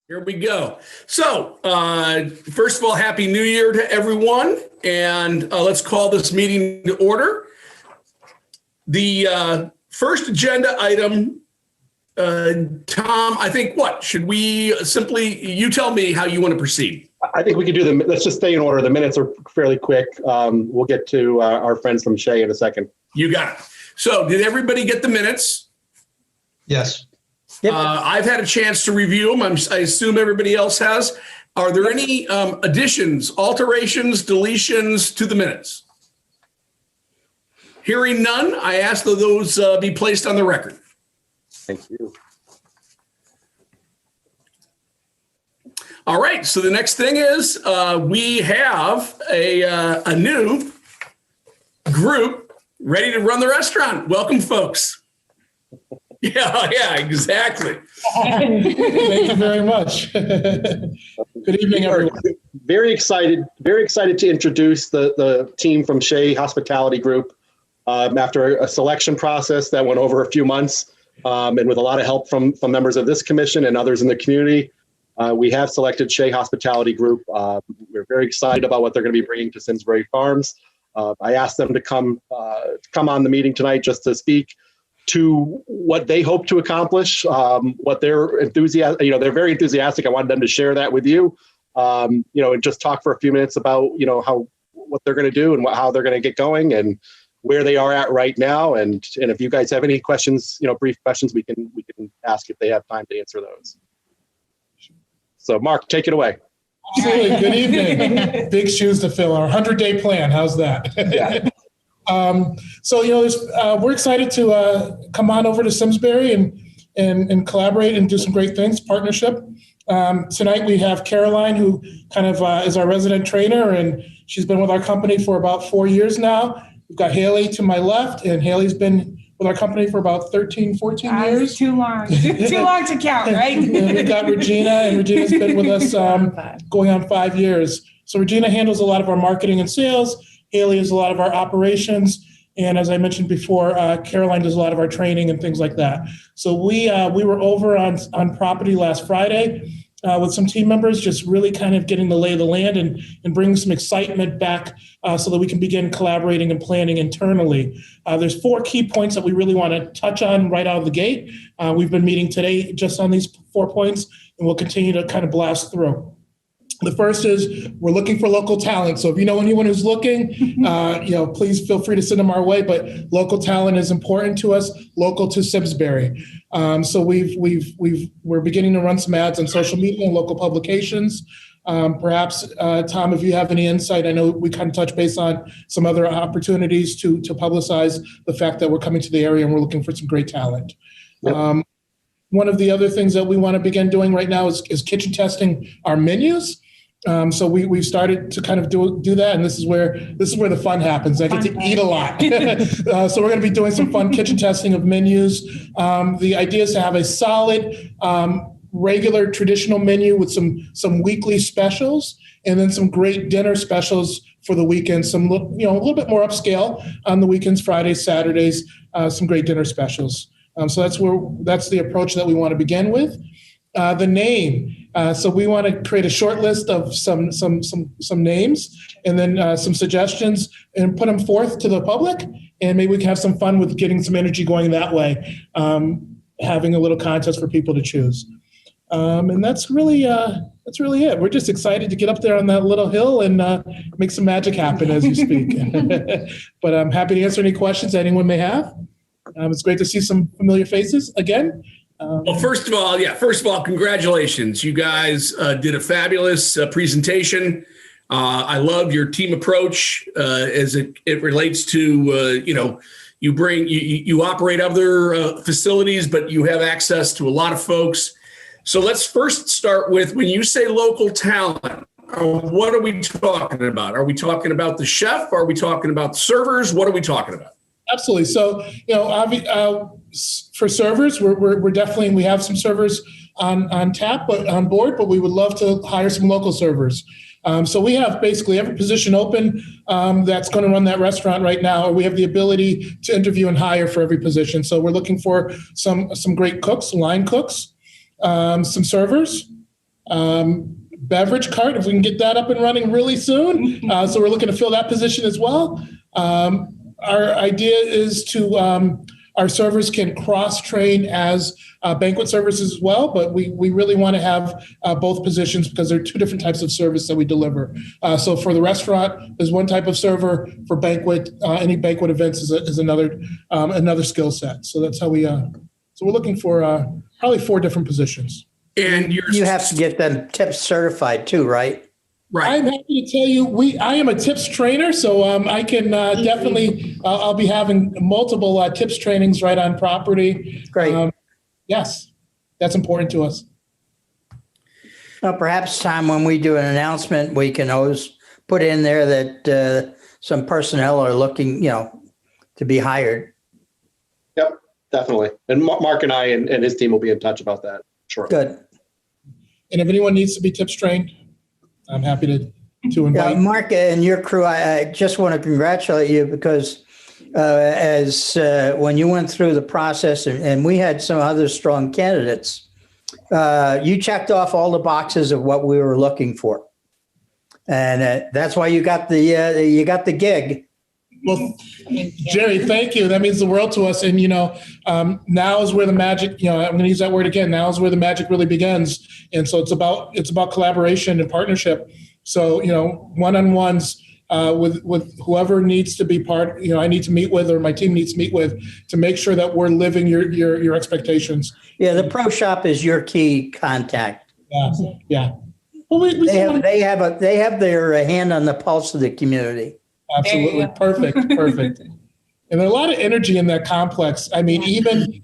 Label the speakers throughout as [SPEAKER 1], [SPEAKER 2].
[SPEAKER 1] Here we go. So, first of all, Happy New Year to everyone. And let's call this meeting to order. The first agenda item, Tom, I think should we you tell me how you want to proceed?
[SPEAKER 2] I think we could do let's just stay in order. The minutes are fairly quick. We'll get to our friends from Shea in a second.
[SPEAKER 1] You got it. So did everybody get the minutes?
[SPEAKER 3] Yes.
[SPEAKER 1] Yep. I've had a chance to review them. I assume everybody else has. Are there any additions, alterations, deletions to the minutes? Hearing none, I ask that those be placed on the record.
[SPEAKER 2] Thank you.
[SPEAKER 1] All right. So the next thing is we have a new group ready to run the restaurant. Welcome, folks. Yeah, exactly.
[SPEAKER 4] Thank you very much. Good evening, everyone.
[SPEAKER 2] Very excited to introduce the team from Shea Hospitality Group. After a selection process that went over a few months, and with a lot of help from members of this commission and others in the community, we have selected Shea Hospitality Group. We're very excited about what they're going to be bringing to Simsbury Farms. I asked them to come on the meeting tonight just to speak to what they hope to accomplish, what they're enthusiastic. They're very enthusiastic. I wanted them to share that with you, and just talk for a few minutes about what they're going to do and how they're going to get going and where they are at right now. And if you guys have any questions, brief questions, we can ask if they have time to answer those. So Mark, take it away.
[SPEAKER 4] Absolutely. Good evening. Big shoes to fill. Our 100-day plan. How's that?
[SPEAKER 2] Yeah.
[SPEAKER 4] We're excited to come on over to Simsbury and collaborate and do some great things, partnership. Tonight we have Caroline, who kind of is our resident trainer, and she's been with our company for about 4 years now. We've got Haley to my left, and Haley's been with our company for about 13, 14 years.
[SPEAKER 5] Too long. Too long to count, right?
[SPEAKER 4] And we've got Regina, and Regina's been with us going on 5 years. So Regina handles a lot of our marketing and sales. Haley is a lot of our operations. And as I mentioned before, Caroline does a lot of our training and things like that. So we were over on property last Friday with some team members, just really kind of getting the lay of the land and bringing some excitement back so that we can begin collaborating and planning internally. There's 4 key points that we really want to touch on right out of the gate. We've been meeting today just on these 4 points, and we'll continue to kind of blast through. The first is we're looking for local talent. So if you know anyone who's looking, please feel free to send them our way. But local talent is important to us, local to Simsbury. So we're beginning to run some ads on social media and local publications. Perhaps, Tom, if you have any insight, I know we kind of touched base on some other opportunities to publicize the fact that we're coming to the area and we're looking for some great talent. Yep. One of the other things that we want to begin doing right now is kitchen testing our menus. So we've started to kind of do that, and this is where the fun happens. I get to eat a lot. So we're going to be doing some fun kitchen testing of menus. The idea is to have a solid, regular traditional menu with some weekly specials, and then some great dinner specials for the weekend. Some a little bit more upscale on the weekends, Fridays, Saturdays. Some great dinner specials. So that's the approach that we want to begin with. The name. So we want to create a short list of some names and then some suggestions and put them forth to the public. And maybe we can have some fun with getting some energy going that way, having a little contest for people to choose. And that's really it. We're just excited to get up there on that little hill and make some magic happen as you speak. But I'm happy to answer any questions that anyone may have. It's great to see some familiar faces again.
[SPEAKER 1] Well, first of all, congratulations. You guys did a fabulous presentation. I love your team approach as it relates to, you operate other facilities, but you have access to a lot of folks. So let's first start with, when you say local talent, what are we talking about? Are we talking about the chef? Are we talking about the servers? What are we talking about?
[SPEAKER 4] Absolutely. So, for servers, we're definitely, we have some servers on tap, but on board, but we would love to hire some local servers. So we have basically every position open that's going to run that restaurant right now. We have the ability to interview and hire for every position. So we're looking for some great cooks, line cooks, some servers, Beverage cart, if we can get that up and running really soon. So we're looking to fill that position as well. Our idea is to our servers can cross-train as banquet servers as well, but we really want to have both positions because there are two different types of service that we deliver. So for the restaurant, there's one type of server. For banquet, any banquet events is another skill set. So that's how we. So we're looking for probably 4 different positions.
[SPEAKER 1] And
[SPEAKER 3] you have to get them tips certified too, right?
[SPEAKER 1] right.
[SPEAKER 4] I'm happy to tell you, I am a tips trainer, so I can definitely, I'll be having multiple tips trainings right on property.
[SPEAKER 3] Great.
[SPEAKER 4] Yes, that's important to us.
[SPEAKER 3] Well, perhaps, Tom, when we do an announcement, we can always put in there that some personnel are looking, to be hired.
[SPEAKER 2] Yep, definitely. And Mark and I and his team will be in touch about that. Sure.
[SPEAKER 3] Good.
[SPEAKER 4] And if anyone needs to be tips trained, I'm happy to invite.
[SPEAKER 3] Mark and your crew, I just want to congratulate you because when you went through the process and we had some other strong candidates, you checked off all the boxes of what we were looking for. And that's why you got the gig.
[SPEAKER 4] Well, Jerry, thank you. That means the world to us. And, now is where the magic, I'm going to use that word again. Now is where the magic really begins. And so it's about collaboration and partnership. So, one-on-ones with whoever needs to be part, I need to meet with, or my team needs to meet with, to make sure that we're living your expectations.
[SPEAKER 3] Yeah, the pro shop is your key contact.
[SPEAKER 4] Yeah. Well,
[SPEAKER 3] they have their hand on the pulse of the community.
[SPEAKER 4] Absolutely. Perfect. And there's a lot of energy in that complex. I mean, even,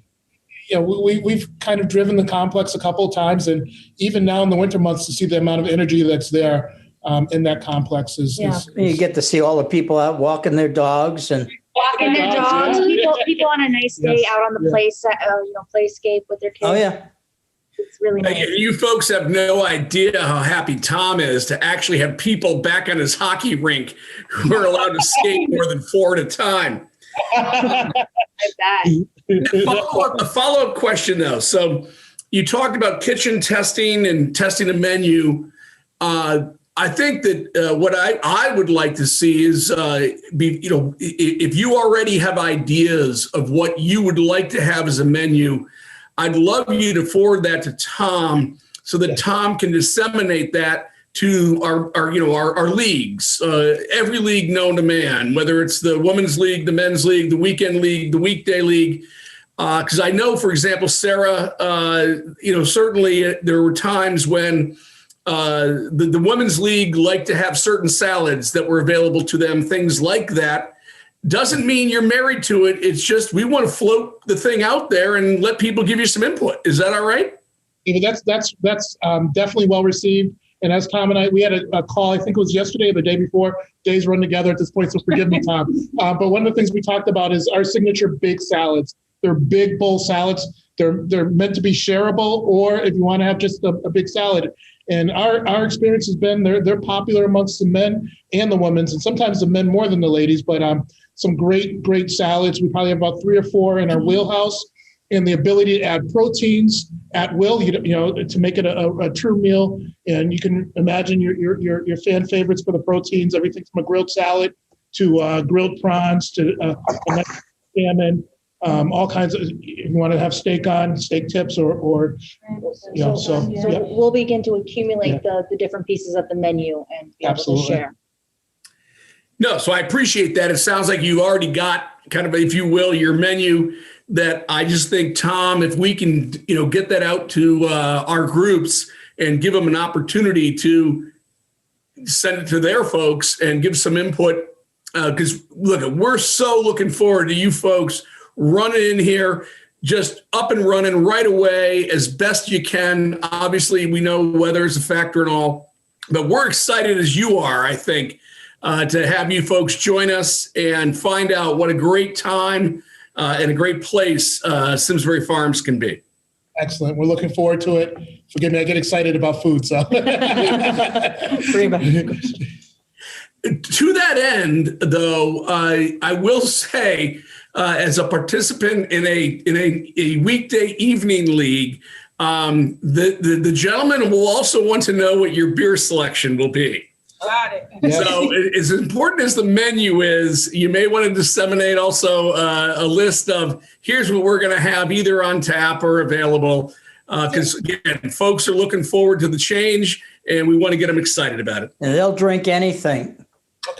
[SPEAKER 4] we've kind of driven the complex a couple of times, and even now in the winter months to see the amount of energy that's there in that complex is
[SPEAKER 3] you get to see all the people out walking their dogs and
[SPEAKER 6] walking their dogs. People on a nice day out on the playscape with their kids.
[SPEAKER 3] Oh yeah.
[SPEAKER 6] It's really nice.
[SPEAKER 1] You folks have no idea how happy Tom is to actually have people back on his hockey rink who are allowed to skate more than 4 at a time.
[SPEAKER 6] I bet.
[SPEAKER 1] A follow-up question, though. So you talked about kitchen testing and testing a menu. I think that what I would like to see is, if you already have ideas of what you would like to have as a menu, I'd love you to forward that to Tom so that Tom can disseminate that to our leagues, every league known to man, whether it's the women's league, the men's league, the weekend league, the weekday league. Because I know, for example, Sarah, certainly there were times when the women's league liked to have certain salads that were available to them, things like that. Doesn't mean you're married to it. It's just we want to float the thing out there and let people give you some input. Is that all right?
[SPEAKER 4] That's definitely well received. And as Tom and I, we had a call, I think it was yesterday or the day before. Days run together at this point, so forgive me, Tom. But one of the things we talked about is our signature big salads. They're big bowl salads. They're meant to be shareable, or if you want to have just a big salad. And our experience has been they're popular amongst the men and the women's, and sometimes the men more than the ladies. But some great salads. We probably have about 3 or 4 in our wheelhouse, and the ability to add proteins at will, to make it a true meal. And you can imagine your fan favorites for the proteins, everything from a grilled salad to grilled prawns to salmon, all kinds of. You want to have steak tips or. So
[SPEAKER 6] we'll begin to accumulate the different pieces of the menu and be able to share.
[SPEAKER 1] No, so I appreciate that. It sounds like you already got kind of, if you will, your menu that I just think, Tom, if we can, get that out to our groups and give them an opportunity to send it to their folks and give some input. Because look, we're so looking forward to you folks running in here, just up and running right away as best you can. Obviously, we know weather is a factor and all, but we're excited as you are, I think, to have you folks join us and find out what a great time and a great place Simsbury Farms can be.
[SPEAKER 4] Excellent. We're looking forward to it. Forgive me, I get excited about food. So, to
[SPEAKER 1] that end, though, I will say, as a participant in a weekday evening league, The gentleman will also want to know what your beer selection will be.
[SPEAKER 5] Got it.
[SPEAKER 4] Yes.
[SPEAKER 1] So as important as the menu is, you may want to disseminate also a list of here's what we're going to have either on tap or available. Because again, folks are looking forward to the change and we want to get them excited about it.
[SPEAKER 3] And they'll drink anything.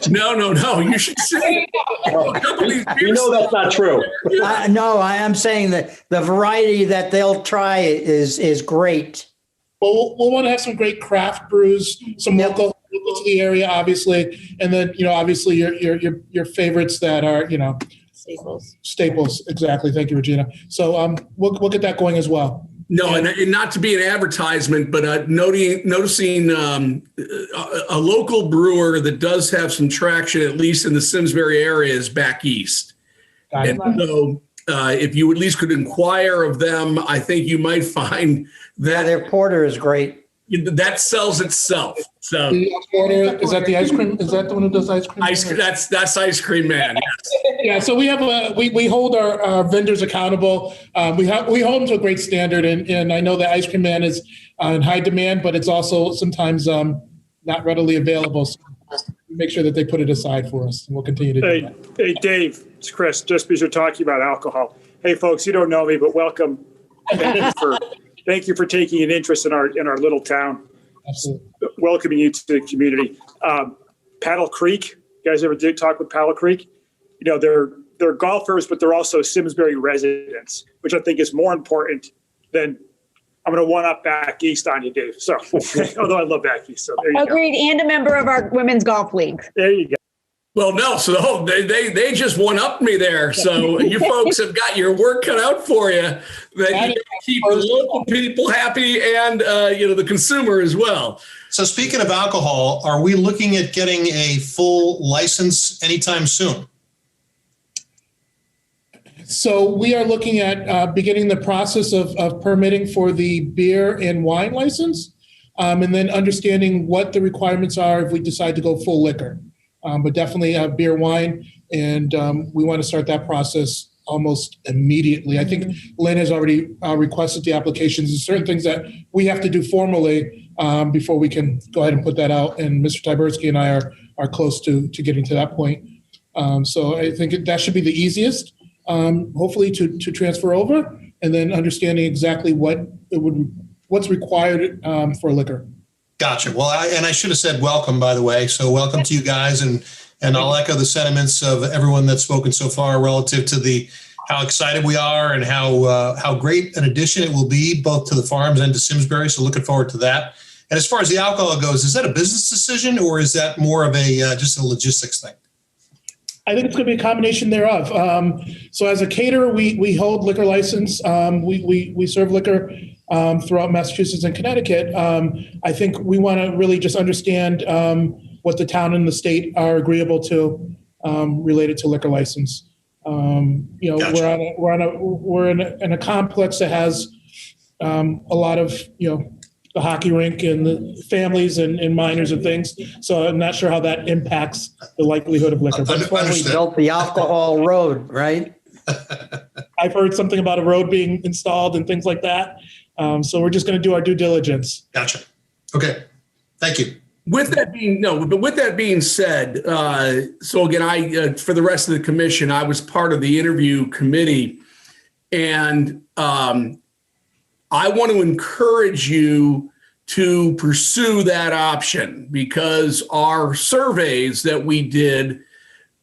[SPEAKER 1] No. You should see.
[SPEAKER 2] You know that's not true.
[SPEAKER 3] No, I am saying that the variety that they'll try is great.
[SPEAKER 4] Well, we'll want to have some great craft brews, some local to the area, obviously, and then obviously your favorites that are staples. Exactly. Thank you, Regina. So we'll get that going as well.
[SPEAKER 1] No, and not to be an advertisement, but noticing a local brewer that does have some traction, at least in the Simsbury area, is back east. And so if you at least could inquire of them, I think you might find that
[SPEAKER 3] Their porter is great.
[SPEAKER 1] that sells itself. So
[SPEAKER 4] Is that the ice cream? Is that the one who does ice cream?
[SPEAKER 1] that's Ice Cream Man. Yes.
[SPEAKER 4] Yeah, so we have we hold our vendors accountable. We hold them to a great standard, and I know that Ice Cream Man is in high demand, but it's also sometimes not readily available. So we make sure that they put it aside for us, and we'll continue to do that.
[SPEAKER 7] Hey, Dave, it's Chris. Just because you're talking about alcohol, hey, folks, you don't know me, but welcome. Thank you for taking an interest in our little town.
[SPEAKER 4] Absolutely.
[SPEAKER 7] Welcoming you to the community. Paddle Creek. You guys ever did talk with Paddle Creek? They're golfers, but they're also Simsbury residents, which I think is more important than I'm going to one up back east on you, Dave. So, although I love back east, so there you
[SPEAKER 8] Agreed, and a member of our women's golf league.
[SPEAKER 7] go. There you go.
[SPEAKER 1] Well, no, so they just one up me there. So you folks have got your work cut out for you. That you keep the local people happy and the consumer as well.
[SPEAKER 9] So speaking of alcohol, are we looking at getting a full license anytime soon?
[SPEAKER 4] So we are looking at beginning the process of permitting for the beer and wine license, and then understanding what the requirements are if we decide to go full liquor. But definitely beer, wine, and we want to start that process almost immediately. I think Lynn has already requested the applications. There's certain things that we have to do formally before we can go ahead and put that out. And Mr. Tyberski and I are close to getting to that point. So I think that should be the easiest, hopefully to transfer over, and then understanding exactly what's required for liquor.
[SPEAKER 9] Gotcha. Well, I should have said welcome, by the way. So welcome to you guys, and I'll echo the sentiments of everyone that's spoken so far relative to how excited we are and how great an addition it will be both to the farms and to Simsbury. So looking forward to that. And as far as the alcohol goes, is that a business decision or is that more of just a logistics thing?
[SPEAKER 4] I think it's going to be a combination thereof. So as a caterer, we hold liquor license. We serve liquor throughout Massachusetts and Connecticut. I think we want to really just understand what the town and the state are agreeable to related to liquor license. Gotcha. We're in a complex that has a lot of the hockey rink and the families and minors and things. So I'm not sure how that impacts the likelihood of liquor.
[SPEAKER 3] That's why we built the alcohol road, right?
[SPEAKER 4] I've heard something about a road being installed and things like that. So we're just going to do our due diligence.
[SPEAKER 9] Gotcha. Okay. Thank you.
[SPEAKER 1] With that being said, so again, I for the rest of the commission, I was part of the interview committee, and I want to encourage you to pursue that option because our surveys that we did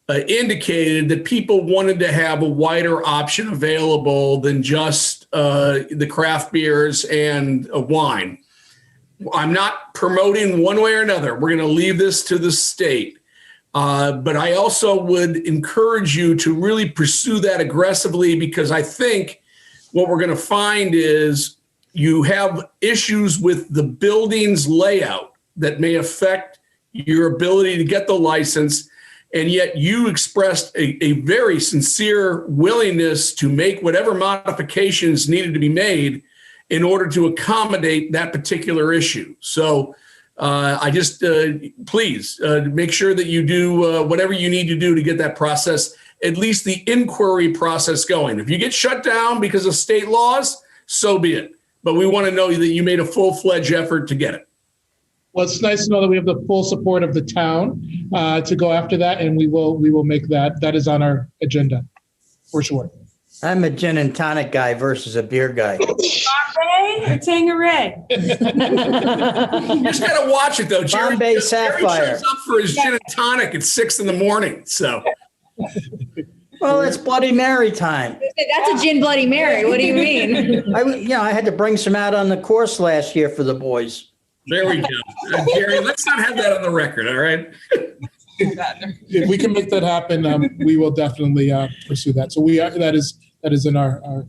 [SPEAKER 1] indicated that people wanted to have a wider option available than just the craft beers and wine. I'm not promoting one way or another. We're going to leave this to the state. But I also would encourage you to really pursue that aggressively because I think what we're going to find is you have issues with the building's layout that may affect your ability to get the license. And yet you expressed a very sincere willingness to make whatever modifications needed to be made in order to accommodate that particular issue. So I just, please make sure that you do whatever you need to do to get that process, at least the inquiry process going. If you get shut down because of state laws, so be it. but we want to know that you made a full-fledged effort to get it.
[SPEAKER 4] Well, it's nice to know that we have the full support of the town to go after that, and we will make that. That is on our agenda for sure.
[SPEAKER 3] I'm a gin and tonic guy versus a beer guy.
[SPEAKER 5] Bombay or Tanqueray?
[SPEAKER 1] You just got to watch it, though.
[SPEAKER 3] Bombay
[SPEAKER 1] Jerry
[SPEAKER 3] Sapphire.
[SPEAKER 1] shows up for his gin and tonic at 6 a.m. So,
[SPEAKER 3] Well, it's Bloody Mary time.
[SPEAKER 8] That's a gin Bloody Mary. What do you mean?
[SPEAKER 3] I had to bring some out on the course last year for the boys.
[SPEAKER 1] there we go. Jerry, let's not have that on the record, all right?
[SPEAKER 4] If we can make that happen, we will definitely pursue that. So that is in our.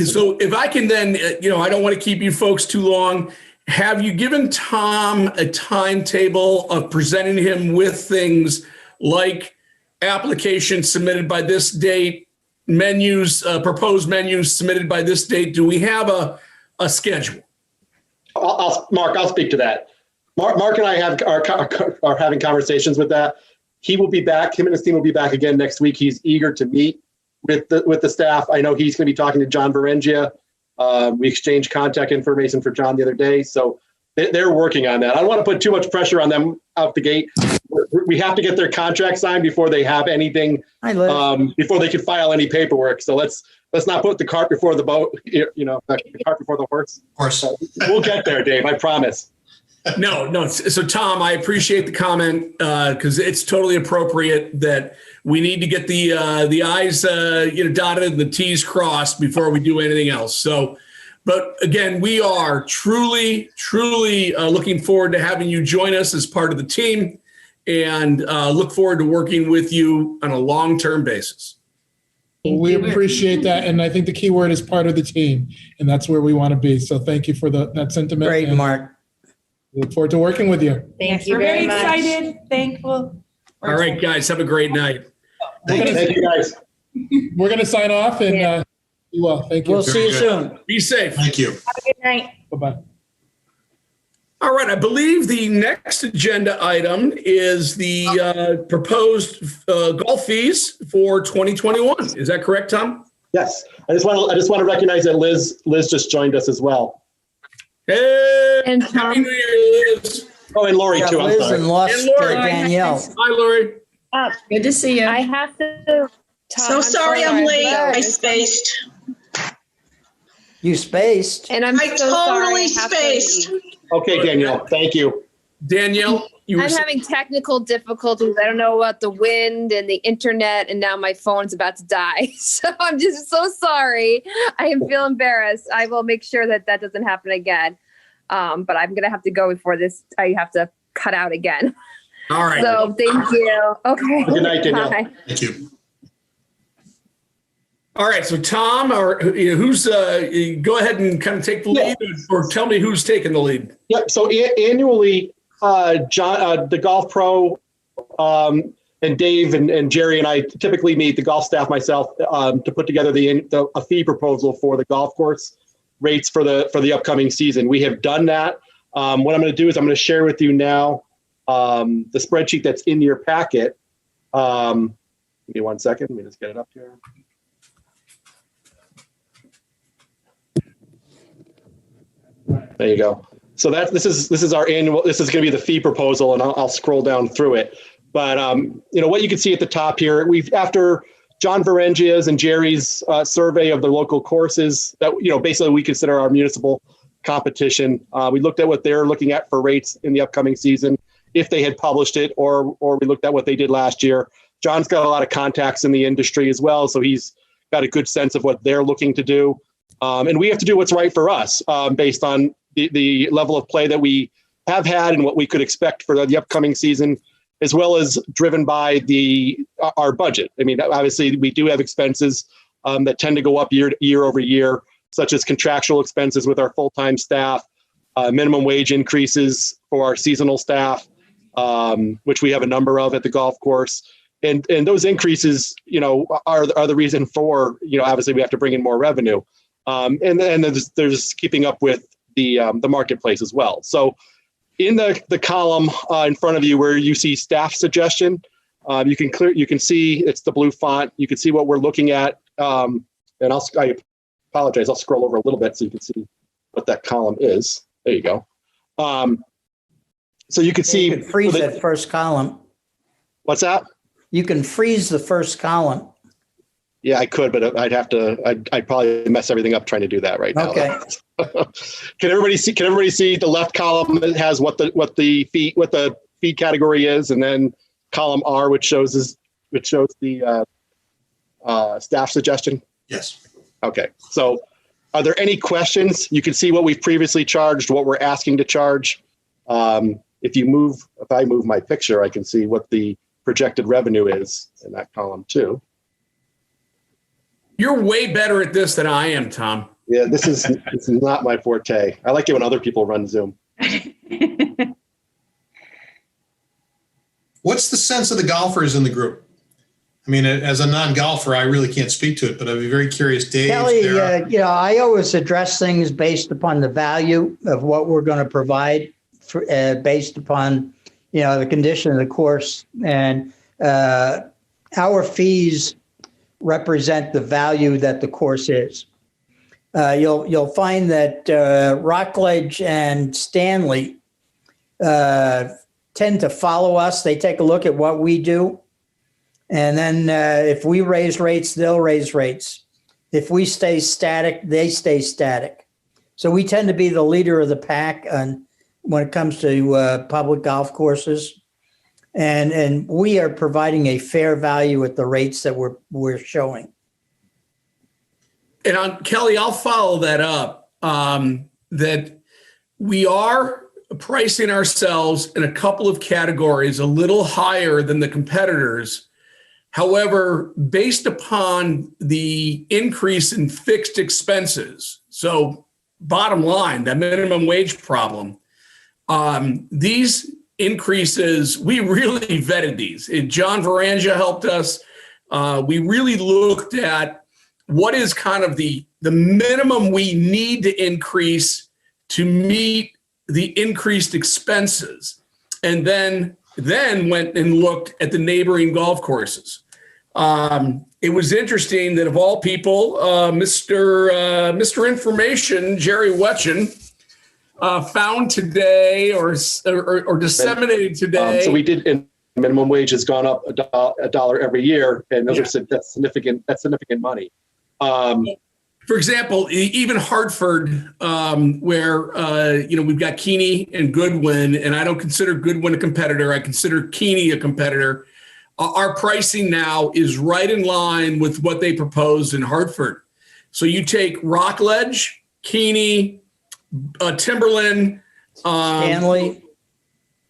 [SPEAKER 1] So if I can then, I don't want to keep you folks too long. Have you given Tom a timetable of presenting him with things like applications submitted by this date, menus, proposed menus submitted by this date? Do we have a schedule?
[SPEAKER 2] Mark, I'll speak to that. Mark and I are having conversations with that. He will be back. Him and his team will be back again next week. He's eager to meet with the staff. I know he's going to be talking to John Berengia. We exchanged contact information for John the other day. So they're working on that. I don't want to put too much pressure on them out the gate. We have to get their contract signed before they have anything, before they can file any paperwork. So let's not put the cart before the boat, the cart before the horse.
[SPEAKER 9] Of course.
[SPEAKER 2] We'll get there, Dave. I promise.
[SPEAKER 1] No. So Tom, I appreciate the comment because it's totally appropriate that we need to get the I's dotted and the T's crossed before we do anything else. So, but again, we are truly looking forward to having you join us as part of the team, and look forward to working with you on a long-term basis.
[SPEAKER 4] We appreciate that, and I think the key word is part of the team, and that's where we want to be. So thank you for that sentiment.
[SPEAKER 3] Great, Mark.
[SPEAKER 4] Look forward to working with you.
[SPEAKER 8] Thank you
[SPEAKER 5] We're
[SPEAKER 8] very
[SPEAKER 5] very
[SPEAKER 8] much.
[SPEAKER 5] excited, thankful.
[SPEAKER 1] All right, guys, have a great night.
[SPEAKER 2] Thank you, guys.
[SPEAKER 4] We're going to sign off, and be well. Thank you.
[SPEAKER 3] We'll see you soon.
[SPEAKER 1] Be safe.
[SPEAKER 9] Thank you.
[SPEAKER 8] Have a good night.
[SPEAKER 4] Bye-bye.
[SPEAKER 1] All right, I believe the next agenda item is the proposed golf fees for 2021. Is that correct, Tom?
[SPEAKER 2] Yes. I just want to recognize that Liz just joined us as well.
[SPEAKER 1] Hey,
[SPEAKER 8] And
[SPEAKER 1] Happy
[SPEAKER 8] Tom.
[SPEAKER 1] New Year, Liz.
[SPEAKER 2] Oh, and Lori too. I'm
[SPEAKER 3] Liz
[SPEAKER 2] sorry.
[SPEAKER 3] and lost
[SPEAKER 1] And Lori.
[SPEAKER 3] Danielle.
[SPEAKER 1] Hi, Lori.
[SPEAKER 5] Good to see you.
[SPEAKER 8] I have to.
[SPEAKER 10] So sorry I'm late. I spaced.
[SPEAKER 3] You spaced.
[SPEAKER 8] And I'm
[SPEAKER 10] I
[SPEAKER 8] so sorry.
[SPEAKER 10] totally
[SPEAKER 8] I have to
[SPEAKER 10] spaced.
[SPEAKER 8] leave.
[SPEAKER 2] Okay, Danielle. Thank you.
[SPEAKER 1] Danielle, you were
[SPEAKER 11] I'm having technical difficulties. I don't know about the wind and the internet, and now my phone's about to die. So I'm just so sorry. I feel embarrassed. I will make sure that doesn't happen again. But I'm going to have to go before this. I have to cut out again.
[SPEAKER 1] all right.
[SPEAKER 11] So thank you. Okay.
[SPEAKER 2] Good night, Danielle.
[SPEAKER 11] Bye.
[SPEAKER 9] Thank you.
[SPEAKER 1] All right, so Tom, or who's go ahead and kind of take the lead, or tell me who's taking the lead.
[SPEAKER 2] Yep. So annually, John, the golf pro, and Dave and Jerry and I typically meet, the golf staff, myself, to put together a fee proposal for the golf course rates for the upcoming season. We have done that. What I'm going to do is I'm going to share with you now the spreadsheet that's in your packet. Give me 1 second. Let me just get it up here. There you go. So this is our annual. This is going to be the fee proposal, and I'll scroll down through it. But what you can see at the top here, after John Berengia's and Jerry's survey of the local courses that basically we consider our municipal competition. We looked at what they're looking at for rates in the upcoming season, if they had published it, or we looked at what they did last year. John's got a lot of contacts in the industry as well, so he's got a good sense of what they're looking to do. And we have to do what's right for us based on the level of play that we have had and what we could expect for the upcoming season, as well as driven by our budget. I mean, obviously, we do have expenses that tend to go up year over year, such as contractual expenses with our full-time staff, minimum wage increases for our seasonal staff, which we have a number of at the golf course. And those increases, are the reason for, obviously we have to bring in more revenue. And then there's keeping up with the marketplace as well. So in the column in front of you where you see staff suggestion, you can see it's the blue font. You can see what we're looking at. And I apologize. I'll scroll over a little bit so you can see what that column is. There you go. So you can see.
[SPEAKER 3] You can freeze that first column.
[SPEAKER 2] What's that?
[SPEAKER 3] You can freeze the first column.
[SPEAKER 2] Yeah, I could, but I'd probably mess everything up trying to do that right now.
[SPEAKER 3] Okay.
[SPEAKER 2] Can everybody see? Can everybody see the left column that has what the feed category is, and then column R, which shows the staff suggestion?
[SPEAKER 9] Yes.
[SPEAKER 2] Okay. So, are there any questions? You can see what we've previously charged, what we're asking to charge. If I move my picture, I can see what the projected revenue is in that column too.
[SPEAKER 1] You're way better at this than I am, Tom.
[SPEAKER 2] Yeah, this is not my forte. I like it when other people run Zoom.
[SPEAKER 9] What's the sense of the golfers in the group? I mean, as a non-golfer, I really can't speak to it, but I'd be very curious, Dave.
[SPEAKER 3] Kelly, I always address things based upon the value of what we're going to provide, based upon, the condition of the course. And our fees represent the value that the course is. You'll find that Rockledge and Stanley tend to follow us. They take a look at what we do. And then if we raise rates, they'll raise rates. If we stay static, they stay static. So we tend to be the leader of the pack when it comes to public golf courses. And we are providing a fair value at the rates that we're showing.
[SPEAKER 1] And Kelly, I'll follow that up, that we are pricing ourselves in a couple of categories a little higher than the competitors. However, based upon the increase in fixed expenses, so bottom line, that minimum wage problem, these increases, we really vetted these. John Varanja helped us. We really looked at what is kind of the minimum we need to increase to meet the increased expenses, and then went and looked at the neighboring golf courses. It was interesting that of all people, Mr. Information, Jerry Wetchen, found today or disseminated today.
[SPEAKER 2] So we did, and minimum wage has gone up a dollar every year, and those are that's significant money.
[SPEAKER 1] For example, even Hartford, where we've got Keeney and Goodwin, and I don't consider Goodwin a competitor. I consider Keeney a competitor. Our pricing now is right in line with what they proposed in Hartford. So you take Rockledge, Keeney, Timberland,
[SPEAKER 3] Stanley,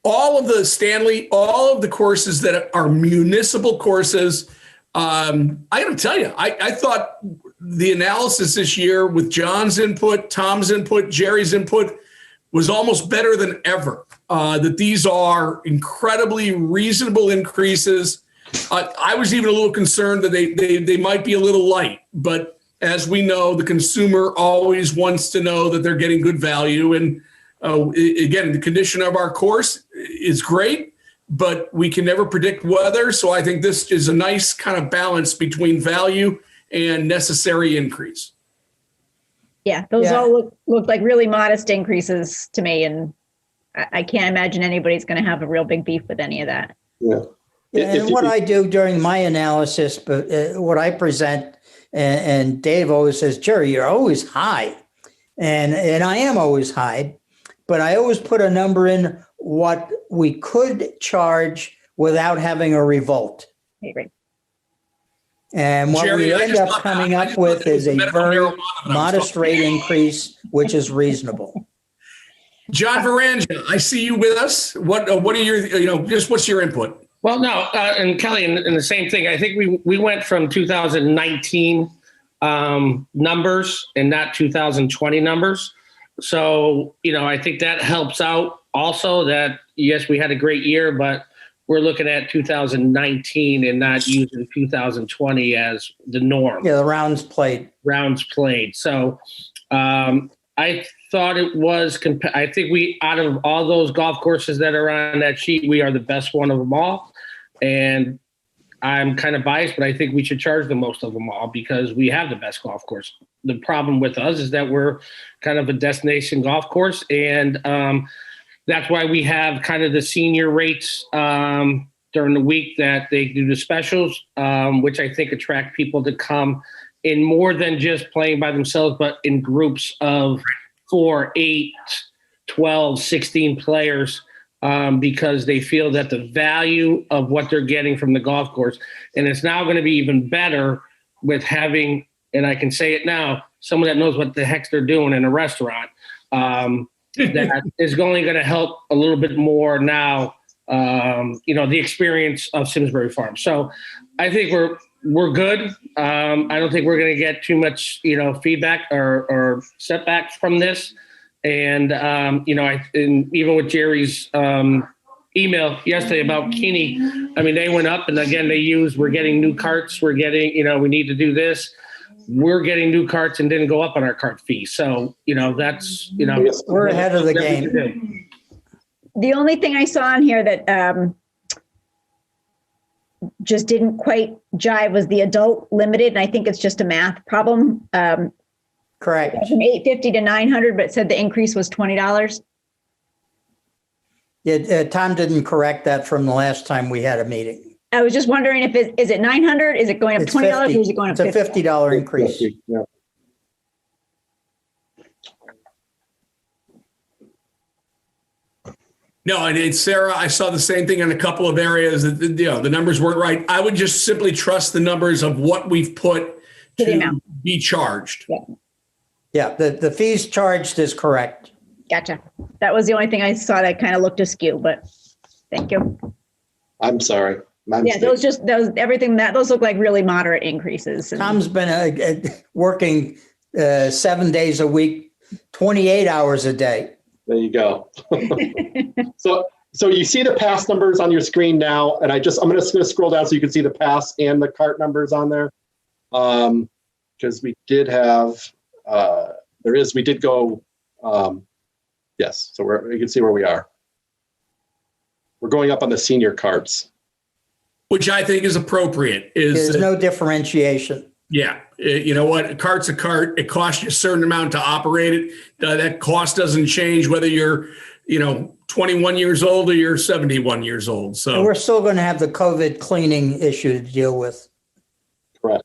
[SPEAKER 1] all of the courses that are municipal courses. I got to tell you, I thought the analysis this year with John's input, Tom's input, Jerry's input was almost better than ever. That these are incredibly reasonable increases. I was even a little concerned that they might be a little light, but as we know, the consumer always wants to know that they're getting good value. And again, the condition of our course is great, but we can never predict weather. So I think this is a nice kind of balance between value and necessary increase.
[SPEAKER 8] Yeah, those all look like really modest increases to me. And I can't imagine anybody's going to have a real big beef with any of that.
[SPEAKER 2] Yeah.
[SPEAKER 3] And what I do during my analysis, but what I present, and Dave always says, Jerry, you're always high. And I am always high, but I always put a number in what we could charge without having a revolt.
[SPEAKER 8] I agree.
[SPEAKER 3] And what
[SPEAKER 1] Jerry,
[SPEAKER 3] we end up coming up with is a very modest rate increase, which is reasonable.
[SPEAKER 1] John Varanja, I see you with us. What are your, what's your input?
[SPEAKER 12] Well, no, and Kelly, and the same thing. I think we went from 2019 numbers and not 2020 numbers. So, I think that helps out also that, yes, we had a great year, but we're looking at 2019 and not using 2020 as the norm.
[SPEAKER 3] Yeah, the rounds played.
[SPEAKER 12] So I thought it was, I think we, out of all those golf courses that are on that sheet, we are the best one of them all. And I'm kind of biased, but I think we should charge the most of them all because we have the best golf course. The problem with us is that we're kind of a destination golf course, and that's why we have kind of the senior rates during the week that they do the specials, which I think attract people to come in more than just playing by themselves, but in groups of 4, 8, 12, 16 players, because they feel that the value of what they're getting from the golf course, and it's now going to be even better with having, and I can say it now, someone that knows what the heck they're doing in a restaurant, that is only going to help a little bit more now, the experience of Simsbury Farm. So I think we're good. I don't think we're going to get too much, feedback or setbacks from this. And, and even with Jerry's email yesterday about Keeney, I mean, they went up and again, we're getting new carts. We're getting, we need to do this. We're getting new carts and didn't go up on our cart fee. So, that's,
[SPEAKER 3] we're ahead of the game.
[SPEAKER 8] The only thing I saw on here that just didn't quite jive was the adult limited. And I think it's just a math problem.
[SPEAKER 3] Correct.
[SPEAKER 8] From $850 to $900, but it said the increase was $20.
[SPEAKER 3] Yeah, Tom didn't correct that from the last time we had a meeting.
[SPEAKER 8] I was just wondering if is it $900? Is it going up
[SPEAKER 3] It's
[SPEAKER 8] $20
[SPEAKER 3] 50.
[SPEAKER 8] or is it going up
[SPEAKER 3] It's a $50 increase.
[SPEAKER 2] Yeah.
[SPEAKER 1] No, and it's Sarah, I saw the same thing in a couple of areas that the numbers weren't right. I would just simply trust the numbers of what we've put to be charged.
[SPEAKER 8] Yeah,
[SPEAKER 3] the fees charged is correct.
[SPEAKER 8] Gotcha. That was the only thing I saw that kind of looked askew, but thank you.
[SPEAKER 2] I'm sorry.
[SPEAKER 8] Those look like really moderate increases.
[SPEAKER 3] Tom's been working 7 days a week, 28 hours a day.
[SPEAKER 2] There you go. So you see the pass numbers on your screen now, and I'm just going to scroll down so you can see the pass and the cart numbers on there. Because we did have, we did go, yes. So you can see where we are. We're going up on the senior carts.
[SPEAKER 1] Which I think is appropriate.
[SPEAKER 3] There's no differentiation.
[SPEAKER 1] Yeah. You know what? A cart's a cart. It costs you a certain amount to operate it. That cost doesn't change whether you're, 21 years old or you're 71 years old. So
[SPEAKER 3] and we're still going to have the COVID cleaning issue to deal with.
[SPEAKER 2] Correct.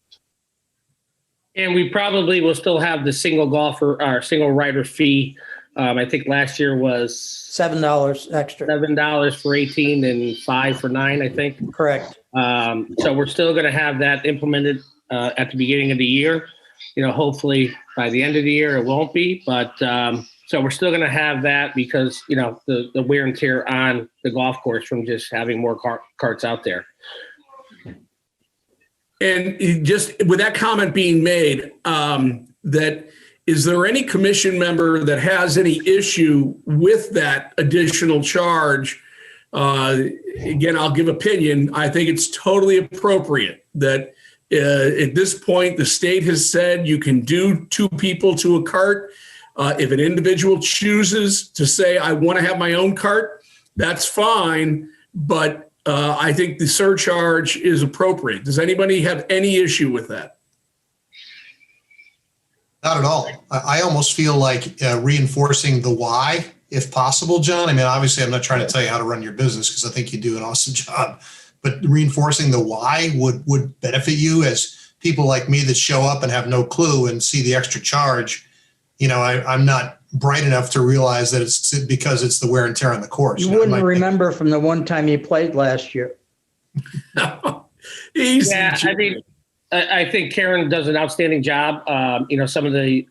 [SPEAKER 12] And we probably will still have the single golfer or single rider fee. I think last year was
[SPEAKER 3] $7 extra.
[SPEAKER 12] $7 for 18 and $5 for 9, I think.
[SPEAKER 3] Correct.
[SPEAKER 12] So we're still going to have that implemented at the beginning of the year. Hopefully by the end of the year it won't be, but so we're still going to have that because the wear and tear on the golf course from just having more carts out there.
[SPEAKER 1] And just with that comment being made, that is there any commission member that has any issue with that additional charge? Again, I'll give opinion. I think it's totally appropriate that at this point, the state has said you can do 2 people to a cart. If an individual chooses to say, I want to have my own cart, that's fine. But I think the surcharge is appropriate. Does anybody have any issue with that?
[SPEAKER 9] Not at all. I almost feel like reinforcing the why, if possible, John. I mean, obviously, I'm not trying to tell you how to run your business because I think you do an awesome job. But reinforcing the why would benefit you as people like me that show up and have no clue and see the extra charge. I'm not bright enough to realize that it's because it's the wear and tear on the course.
[SPEAKER 3] You wouldn't remember from the one time you played last year.
[SPEAKER 1] Easy.
[SPEAKER 12] Yeah, I think Karen does an outstanding job. Some of the,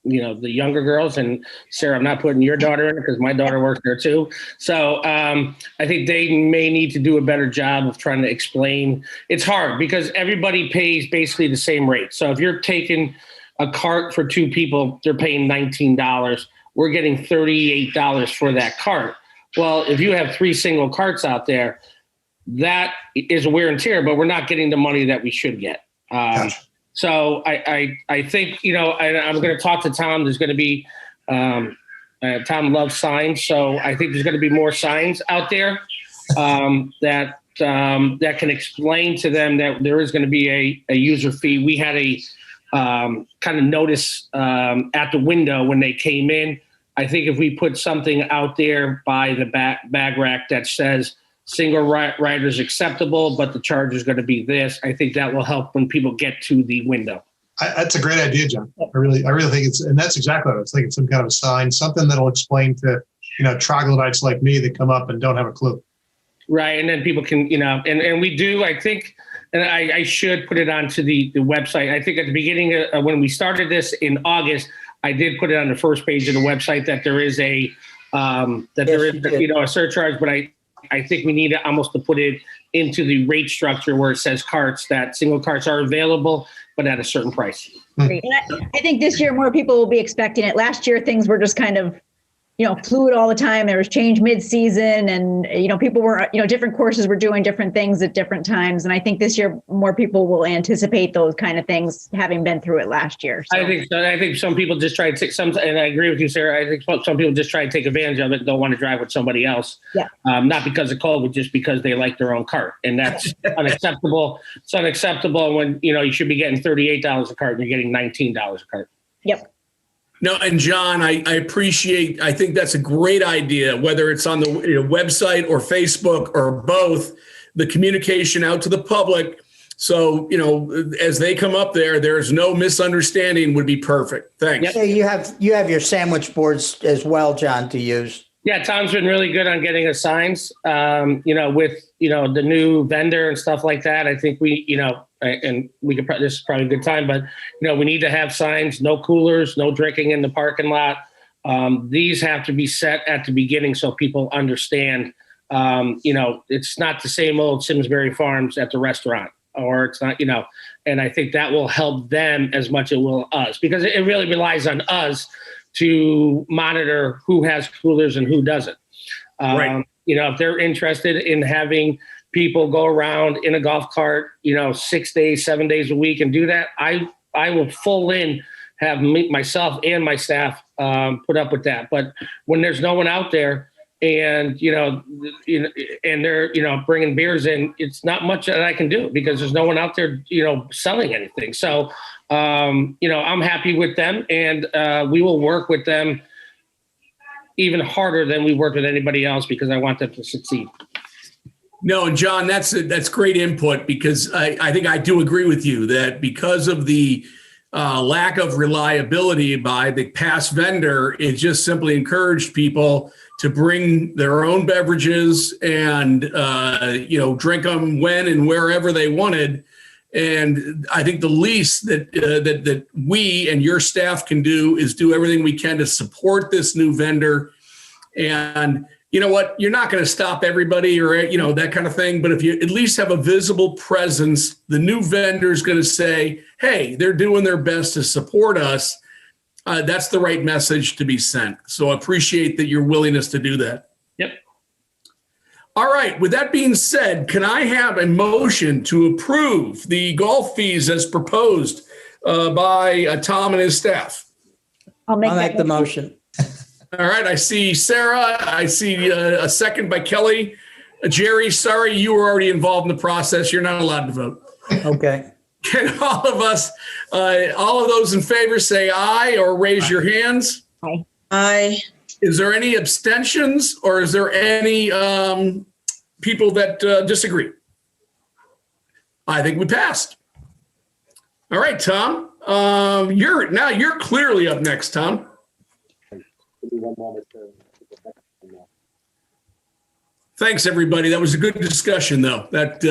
[SPEAKER 12] the younger girls, and Sarah, I'm not putting your daughter in because my daughter works there too. So I think they may need to do a better job of trying to explain. It's hard because everybody pays basically the same rate. So if you're taking a cart for 2 people, they're paying $19. We're getting $38 for that cart. Well, if you have 3 single carts out there, that is a wear and tear, but we're not getting the money that we should get. So I think, I'm going to talk to Tom. There's going to be, Tom loves signs. So I think there's going to be more signs out there that that can explain to them that there is going to be a user fee. We had a kind of notice at the window when they came in. I think if we put something out there by the bag rack that says single riders acceptable, but the charge is going to be this, I think that will help when people get to the window.
[SPEAKER 9] That's a great idea, John. I really think and that's exactly what I was thinking. Some kind of a sign, something that'll explain to, troglodytes like me that come up and don't have a clue.
[SPEAKER 12] Right. And then people can, and we do, I think, and I should put it onto the website. I think at the beginning when we started this in August, I did put it on the first page of the website that there is a surcharge, but I think we need to almost to put it into the rate structure where it says carts, that single carts are available, but at a certain price.
[SPEAKER 8] Great. And I think this year more people will be expecting it. Last year, things were just kind of, fluid all the time. There was change mid-season and, people were, different courses were doing different things at different times. And I think this year more people will anticipate those kind of things having been through it last year. So.
[SPEAKER 12] I think so. I think some people just try to take and I agree with you, Sarah. I think some people just try to take advantage of it and don't want to drive with somebody else.
[SPEAKER 8] Yeah.
[SPEAKER 12] Not because of COVID, just because they like their own cart. And that's unacceptable. It's unacceptable when, you should be getting $38 a cart and you're getting $19 a cart.
[SPEAKER 8] Yep.
[SPEAKER 1] No, and John, I think that's a great idea, whether it's on the website or Facebook or both, the communication out to the public. So, as they come up there's no misunderstanding would be perfect. Thanks.
[SPEAKER 3] Yeah, you have your sandwich boards as well, John, to use.
[SPEAKER 12] Yeah, Tom's been really good on getting us signs, with, the new vendor and stuff like that. I think and we could, this is probably a good time, but, we need to have signs, no coolers, no drinking in the parking lot. These have to be set at the beginning so people understand, it's not the same old Simsbury Farms at the restaurant, or it's not, and I think that will help them as much as it will us, because it really relies on us to monitor who has coolers and who doesn't.
[SPEAKER 1] Right.
[SPEAKER 12] If they're interested in having people go around in a golf cart, 6 days, 7 days a week and do that, I will have myself and my staff put up with that. But when there's no one out there and, and they're, bringing beers in, it's not much that I can do because there's no one out there, selling anything. So, I'm happy with them and we will work with them even harder than we work with anybody else because I want them to succeed.
[SPEAKER 1] No, and John, that's great input because I think I do agree with you that because of the lack of reliability by the past vendor, it just simply encouraged people to bring their own beverages and, drink them when and wherever they wanted. And I think the least that we and your staff can do is do everything we can to support this new vendor. And you know what? You're not going to stop everybody or, that kind of thing. But if you at least have a visible presence, the new vendor is going to say, hey, they're doing their best to support us. That's the right message to be sent. So I appreciate that your willingness to do that.
[SPEAKER 12] Yep.
[SPEAKER 1] All right. With that being said, can I have a motion to approve the golf fees as proposed by Tom and his staff?
[SPEAKER 3] I'll make the motion.
[SPEAKER 1] All right. I see Sarah. I see a second by Kelly. Jerry, sorry, you were already involved in the process. You're not allowed to vote.
[SPEAKER 3] Okay.
[SPEAKER 1] Can all of those in favor say aye or raise your hands?
[SPEAKER 8] Aye.
[SPEAKER 10] Aye.
[SPEAKER 1] Is there any abstentions or is there any people that disagree? I think we passed. All right, Tom. You're clearly up next, Tom. Thanks, everybody. That was a good discussion, though. That,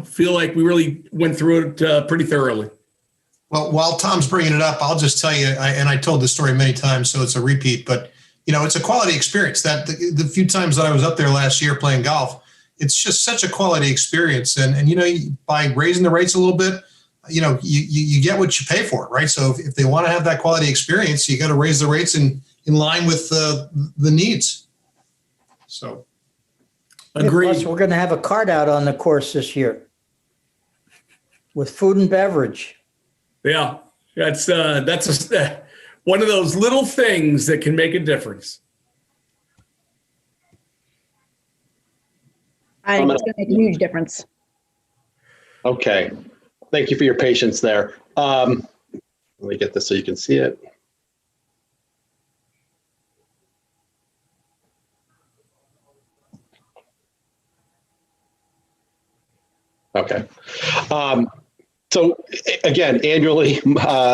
[SPEAKER 1] feel like we really went through it pretty thoroughly.
[SPEAKER 9] Well, while Tom's bringing it up, I'll just tell you, and I told this story many times, so it's a repeat, but, it's a quality experience. That the few times that I was up there last year playing golf, it's just such a quality experience. And by raising the rates a little bit, you get what you pay for, right? So if they want to have that quality experience, you got to raise the rates in line with the needs. So.
[SPEAKER 1] Agreed.
[SPEAKER 3] Plus, we're going to have a cart out on the course this year with food and beverage.
[SPEAKER 1] Yeah, that's one of those little things that can make a difference.
[SPEAKER 8] I think it's going to make a huge difference.
[SPEAKER 2] Okay. Thank you for your patience there. Let me get this so you can see it. Okay. So again, annually,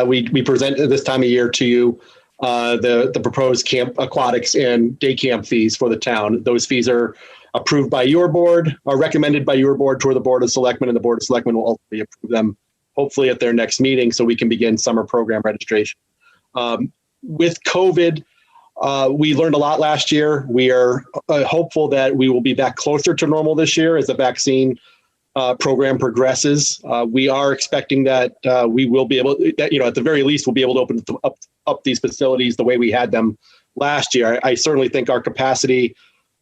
[SPEAKER 2] we present at this time of year to you the proposed camp aquatics and day camp fees for the town. Those fees are approved by your board, are recommended by your board toward the Board of Selectmen, and the Board of Selectmen will ultimately approve them, hopefully at their next meeting, so we can begin summer program registration. With COVID, we learned a lot last year. We are hopeful that we will be back closer to normal this year as the vaccine program progresses. We are expecting that we will be able, at the very least, we'll be able to open up these facilities the way we had them last year. I certainly think our capacity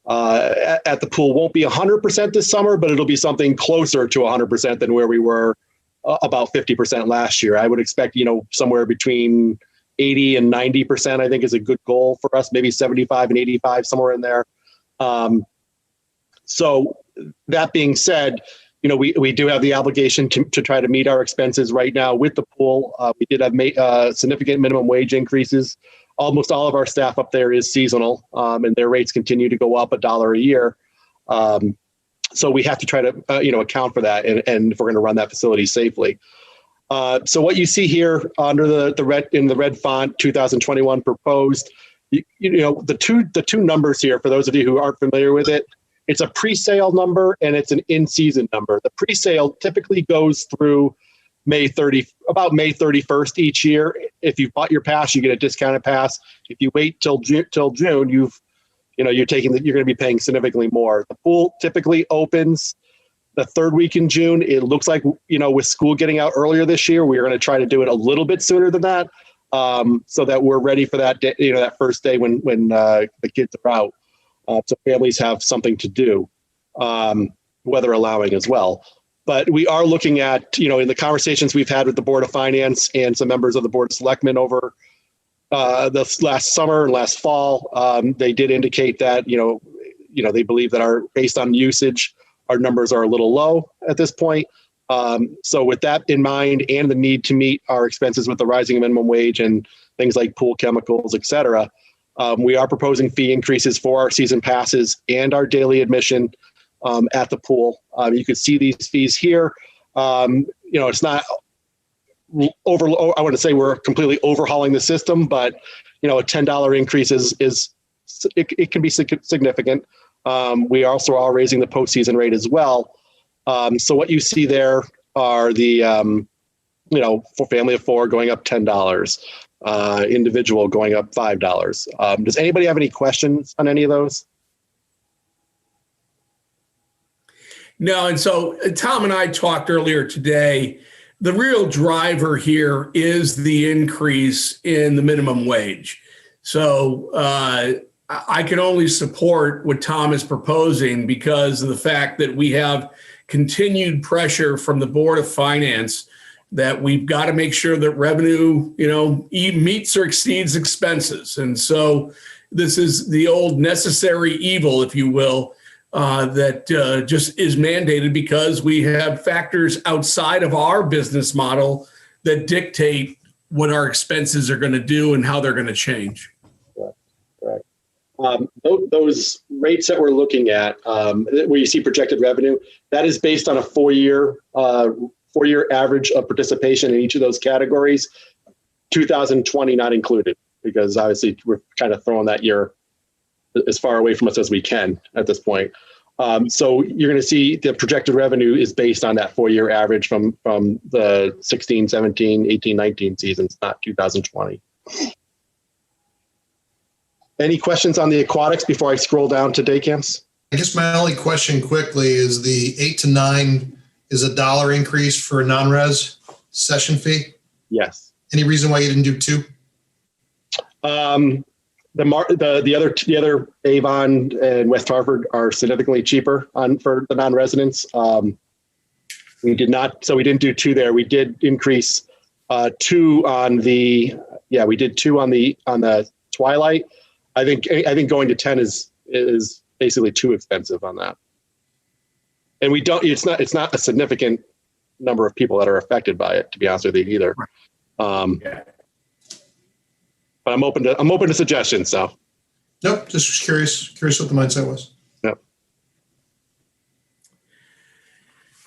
[SPEAKER 2] at the pool won't be 100% this summer, but it'll be something closer to 100% than where we were about 50% last year. I would expect, somewhere between 80 and 90%, I think is a good goal for us, maybe 75 and 85, somewhere in there. So that being said, we do have the obligation to try to meet our expenses right now with the pool. We did have significant minimum wage increases. Almost all of our staff up there is seasonal, and their rates continue to go up $1 a year. So we have to try to, account for that, and if we're going to run that facility safely. So what you see here under the red font, 2021 proposed, the two numbers here, for those of you who aren't familiar with it, it's a pre-sale number and it's an in-season number. The pre-sale typically goes through about May 31st each year. If you bought your pass, you get a discounted pass. If you wait till June, you're going to be paying significantly more. The pool typically opens the third week in June. It looks like, with school getting out earlier this year, we're going to try to do it a little bit sooner than that, so that we're ready for that day, that first day when the kids are out. So families have something to do, weather allowing as well. But we are looking at, in the conversations we've had with the Board of Finance and some members of the Board of Selectmen over this last summer and last fall, they did indicate that, they believe that based on usage, our numbers are a little low at this point. So with that in mind, and the need to meet our expenses with the rising minimum wage and things like pool chemicals, et cetera, we are proposing fee increases for our season passes and our daily admission at the pool. You can see these fees here. It's not I wouldn't say we're completely overhauling the system, but a $10 increase it can be significant. We also are raising the postseason rate as well. So what you see there are the for family of four going up $10, individual going up $5. Does anybody have any questions on any of those?
[SPEAKER 1] No, and so Tom and I talked earlier today. The real driver here is the increase in the minimum wage. So I can only support what Tom is proposing because of the fact that we have continued pressure from the Board of Finance that we've got to make sure that revenue, meets or exceeds expenses. And so this is the old necessary evil, if you will, that just is mandated because we have factors outside of our business model that dictate what our expenses are going to do and how they're going to change.
[SPEAKER 2] Correct. Those rates that we're looking at, where you see projected revenue, that is based on a four-year average of participation in each of those categories, 2020 not included, because obviously we're kind of throwing that year as far away from us as we can at this point. So you're going to see the projected revenue is based on that four-year average from the 16, 17, 18, 19 seasons, not 2020. Any questions on the aquatics before I scroll down to day camps?
[SPEAKER 9] I guess my only question quickly is the 8 to 9 is $1 increase for a non-res session fee?
[SPEAKER 2] Yes.
[SPEAKER 9] Any reason why you didn't do 2?
[SPEAKER 2] The other Avon and West Hartford are significantly cheaper for the non-residents. We didn't do 2 there. We did increase 2 on the Twilight. I think going to 10 is basically too expensive on that. and it's not a significant number of people that are affected by it, to be honest with you either. But I'm open to suggestions. So.
[SPEAKER 9] Nope. Just was curious what the mindset was.
[SPEAKER 2] Yep.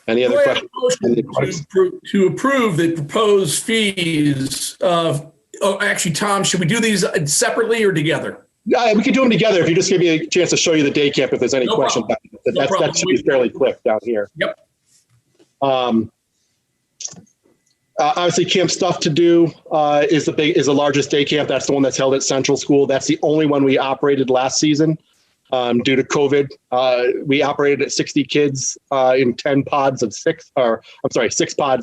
[SPEAKER 2] Any other questions?
[SPEAKER 1] To approve the proposed fees of, actually, Tom, should we do these separately or together?
[SPEAKER 2] Yeah, we could do them together if you just give me a chance to show you the day camp if there's any questions. That should be fairly quick down here.
[SPEAKER 1] Yep.
[SPEAKER 2] Obviously, Camp Stuff to Do is the largest day camp. That's the one that's held at Central School. That's the only one we operated last season due to COVID. We operated at 60 kids in 6 pods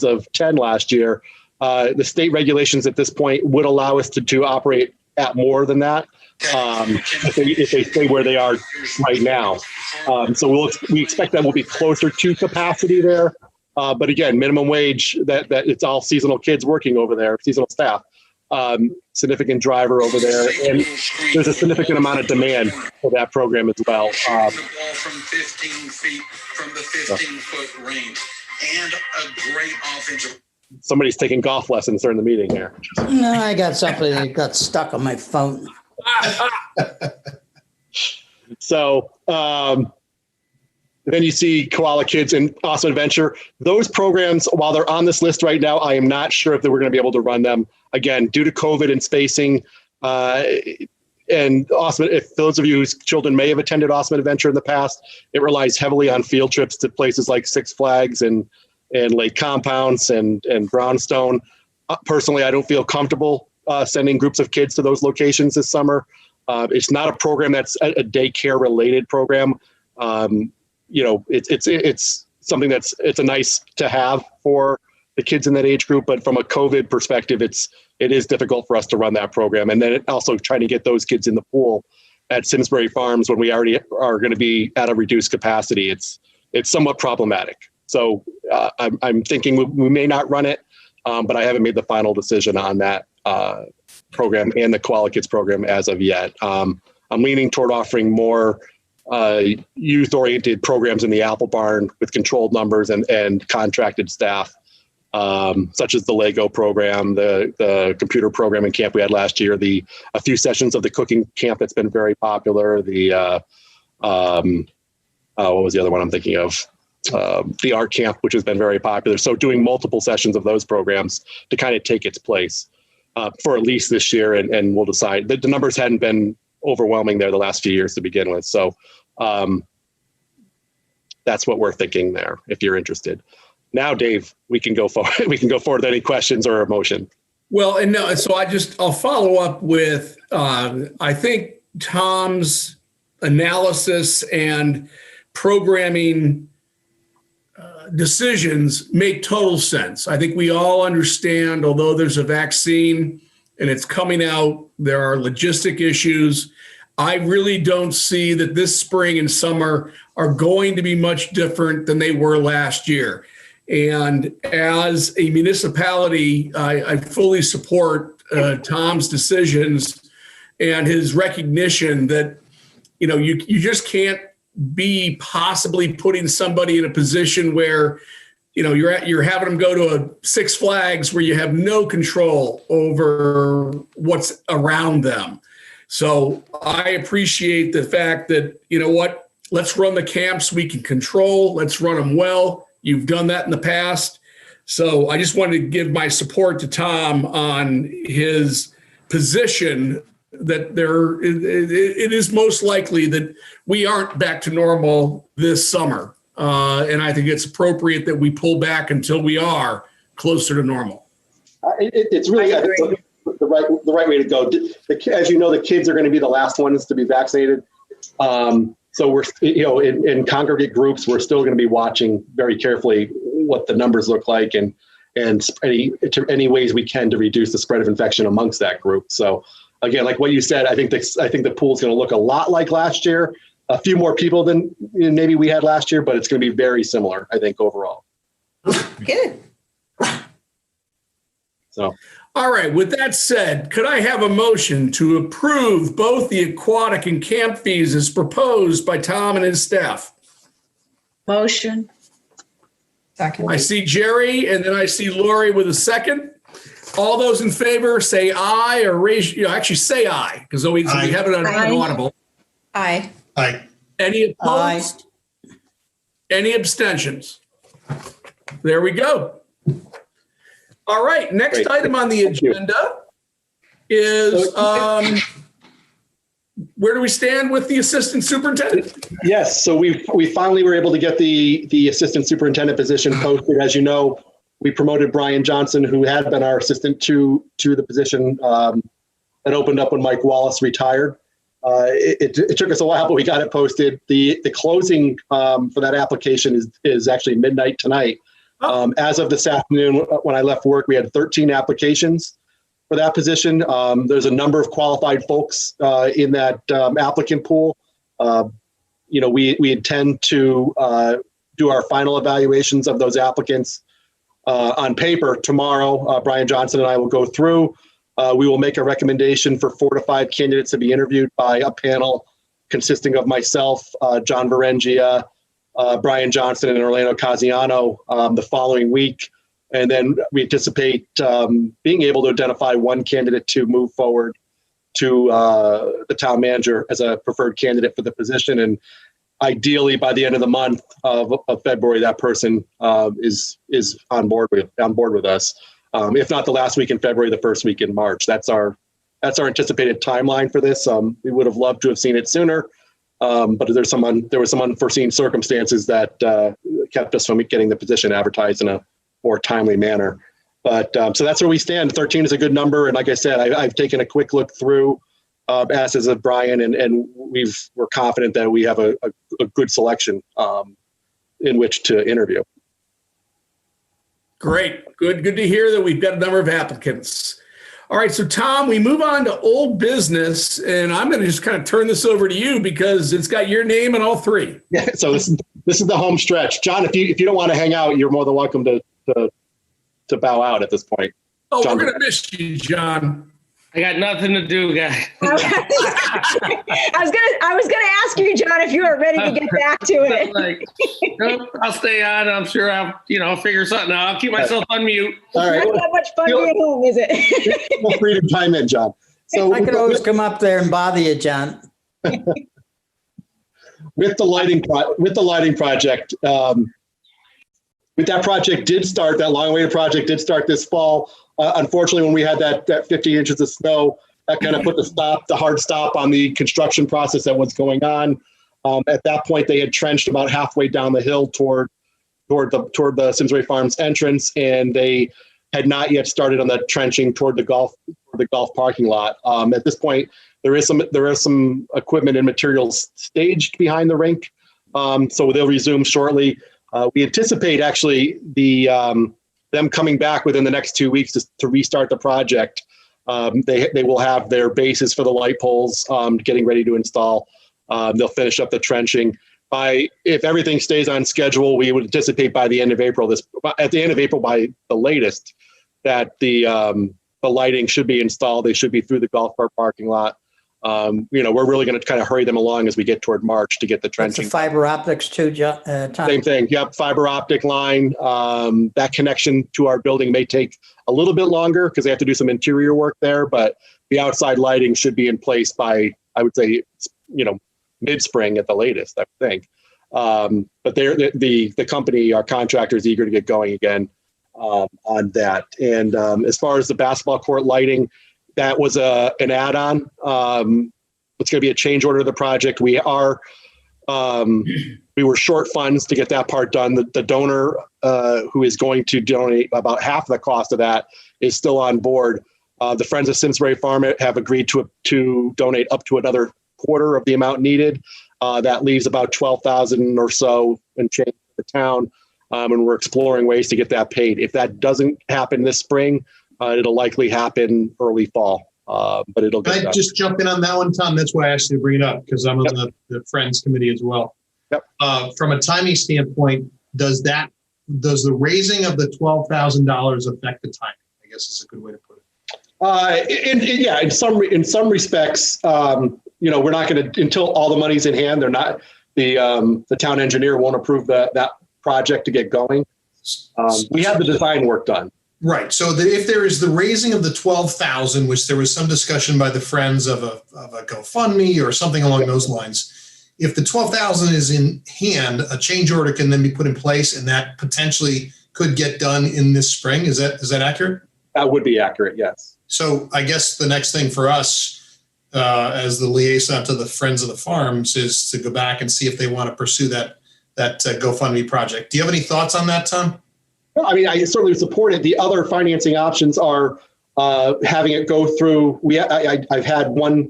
[SPEAKER 2] of 10 last year. The state regulations at this point would allow us to operate at more than that if they stay where they are right now. So we expect that we'll be closer to capacity there. But again, minimum wage, that it's all seasonal kids working over there, seasonal staff, significant driver over there. And there's a significant amount of demand for that program as well.
[SPEAKER 13] From 15 feet from the 15-foot range and a great offensive.
[SPEAKER 2] Somebody's taking golf lessons during the meeting here.
[SPEAKER 3] No, I got something that got stuck on my phone.
[SPEAKER 2] So, then you see Koala Kids and Awesome Adventure. Those programs, while they're on this list right now, I am not sure if we're going to be able to run them again due to COVID and spacing. And Awesome, if those of you whose children may have attended Awesome Adventure in the past, it relies heavily on field trips to places like Six Flags and Lake Compounce and Brownstone. Personally, I don't feel comfortable sending groups of kids to those locations this summer. It's not a program that's a daycare related program. It's something it's a nice to have for the kids in that age group, but from a COVID perspective, it is difficult for us to run that program. And then also trying to get those kids in the pool at Simsbury Farms when we already are going to be at a reduced capacity. It's somewhat problematic. So I'm thinking we may not run it, but I haven't made the final decision on that program and the Koala Kids program as of yet. I'm leaning toward offering more youth-oriented programs in the Apple Barn with controlled numbers and contracted staff, such as the Lego program, the computer programming camp we had last year, a few sessions of the cooking camp that's been very popular, what was the other one I'm thinking of? The art camp, which has been very popular. So doing multiple sessions of those programs to kind of take its place for at least this year, and we'll decide. The numbers hadn't been overwhelming there the last few years to begin with. So that's what we're thinking there, if you're interested. Now, Dave, we can go forward. We can go forward with any questions or a motion.
[SPEAKER 1] Well, and no, so I'll follow up with, I think Tom's analysis and programming decisions make total sense. I think we all understand, although there's a vaccine and it's coming out, there are logistic issues. I really don't see that this spring and summer are going to be much different than they were last year. And as a municipality, I fully support Tom's decisions and his recognition that, you just can't be possibly putting somebody in a position where, you're having them go to a Six Flags where you have no control over what's around them. So I appreciate the fact that, let's run the camps we can control. Let's run them well. You've done that in the past. So I just wanted to give my support to Tom on his position that it is most likely that we aren't back to normal this summer. And I think it's appropriate that we pull back until we are closer to normal.
[SPEAKER 2] It's really the right way to go. As you know, the kids are going to be the last ones to be vaccinated. So we're, in congregate groups, we're still going to be watching very carefully what the numbers look like and any ways we can to reduce the spread of infection amongst that group. So again, like what you said, I think the pool is going to look a lot like last year. A few more people than maybe we had last year, but it's going to be very similar, I think, overall.
[SPEAKER 10] Good.
[SPEAKER 2] So.
[SPEAKER 1] All right. With that said, could I have a motion to approve both the aquatic and camp fees as proposed by Tom and his staff?
[SPEAKER 10] Motion.
[SPEAKER 1] I see Jerry, and then I see Lori with a second. All those in favor say aye or raise, actually say aye, because we have it on audible.
[SPEAKER 5] Aye.
[SPEAKER 9] Aye.
[SPEAKER 1] Any opposed? Any abstentions? There we go. All right, next item on the agenda is where do we stand with the assistant superintendent?
[SPEAKER 2] Yes, so we finally were able to get the assistant superintendent position posted. As you know, we promoted Brian Johnson, who had been our assistant, to the position that opened up when Mike Wallace retired. It took us a while, but we got it posted. The closing for that application is actually midnight tonight. As of this afternoon, when I left work, we had 13 applications for that position. There's a number of qualified folks in that applicant pool. We intend to do our final evaluations of those applicants on paper tomorrow. Brian Johnson and I will go through. We will make a recommendation for 4 to 5 candidates to be interviewed by a panel consisting of myself, John Varengia, Brian Johnson, and Orlando Casiano the following week. And then we anticipate being able to identify one candidate to move forward to the town manager as a preferred candidate for the position. And ideally, by the end of the month of February, that person is on board with us. If not the last week in February, the first week in March. That's our anticipated timeline for this. We would have loved to have seen it sooner, but there was some unforeseen circumstances that kept us from getting the position advertised in a more timely manner. But so that's where we stand. 13 is a good number, and like I said, I've taken a quick look through, as is Brian, and we're confident that we have a good selection in which to interview.
[SPEAKER 1] Great. Good to hear that we've got a number of applicants. All right. So, Tom, we move on to old business, and I'm going to just kind of turn this over to you because it's got your name in all three.
[SPEAKER 2] Yeah. So this is the home stretch. John, if you don't want to hang out, you're more than welcome to bow out at this point.
[SPEAKER 1] Oh,
[SPEAKER 2] John,
[SPEAKER 1] we're going to miss you, John.
[SPEAKER 12] I got nothing to do, guys.
[SPEAKER 8] I was gonna ask you, John, if you were ready to get back to it.
[SPEAKER 12] Nope, I'll stay on. I'm sure I'll figure something out. I'll keep myself on mute.
[SPEAKER 2] All right.
[SPEAKER 8] Not that much fun being at home, is it?
[SPEAKER 2] Feel free to chime in, John. So
[SPEAKER 3] I could always come up there and bother you, John.
[SPEAKER 2] With the lighting project, that project did start. That long-awaited project did start this fall. Unfortunately, when we had that 50 inches of snow, that kind of put the hard stop on the construction process that was going on. At that point, they had trenched about halfway down the hill toward the Simsbury Farms entrance, and they had not yet started on the trenching toward the golf parking lot. At this point, there is some equipment and materials staged behind the rink, so they'll resume shortly. We anticipate actually them coming back within the next 2 weeks to restart the project. They will have their bases for the light poles getting ready to install. They'll finish up the trenching. If everything stays on schedule, we would anticipate by the end of April, by the latest, that the lighting should be installed. They should be through the golf cart parking lot. We're really going to kind of hurry them along as we get toward March to get the trenching.
[SPEAKER 3] The fiber optics too, Tom?
[SPEAKER 2] Same thing. Yep. Fiber optic line. That connection to our building may take a little bit longer because they have to do some interior work there, but the outside lighting should be in place by, I would say, mid-spring at the latest, I think. But the company, our contractor, is eager to get going again on that. And as far as the basketball court lighting, that was an add-on. It's going to be a change order to the project. We were short funds to get that part done. The donor who is going to donate about half the cost of that is still on board. The Friends of Simsbury Farm have agreed to donate up to another quarter of the amount needed. That leaves about $12,000 or so and change for the town. And we're exploring ways to get that paid. If that doesn't happen this spring, it'll likely happen early fall, but it'll get
[SPEAKER 9] Can I just jump in on that one, Tom? That's why I asked you to bring it up, because I'm on the Friends Committee as well.
[SPEAKER 2] Yep.
[SPEAKER 9] From a timing standpoint, does the raising of the $12,000 affect the timing? I guess is a good way to put it. In some respects, we're not going to, until all the money's in hand, they're not, the town engineer won't approve that project to get going.
[SPEAKER 2] We have the design work done.
[SPEAKER 9] Right. So if there is the raising of the 12,000, which there was some discussion by the friends of a GoFundMe or something along those lines, if the 12,000 is in hand, a change order can then be put in place, and that potentially could get done in this spring. Is that accurate?
[SPEAKER 2] That would be accurate. Yes.
[SPEAKER 9] So I guess the next thing for us, as the liaison to the Friends of the Farms, is to go back and see if they want to pursue that GoFundMe project. Do you have any thoughts on that, Tom?
[SPEAKER 2] Well, I mean, I certainly support it. The other financing options are having it go through. I've had one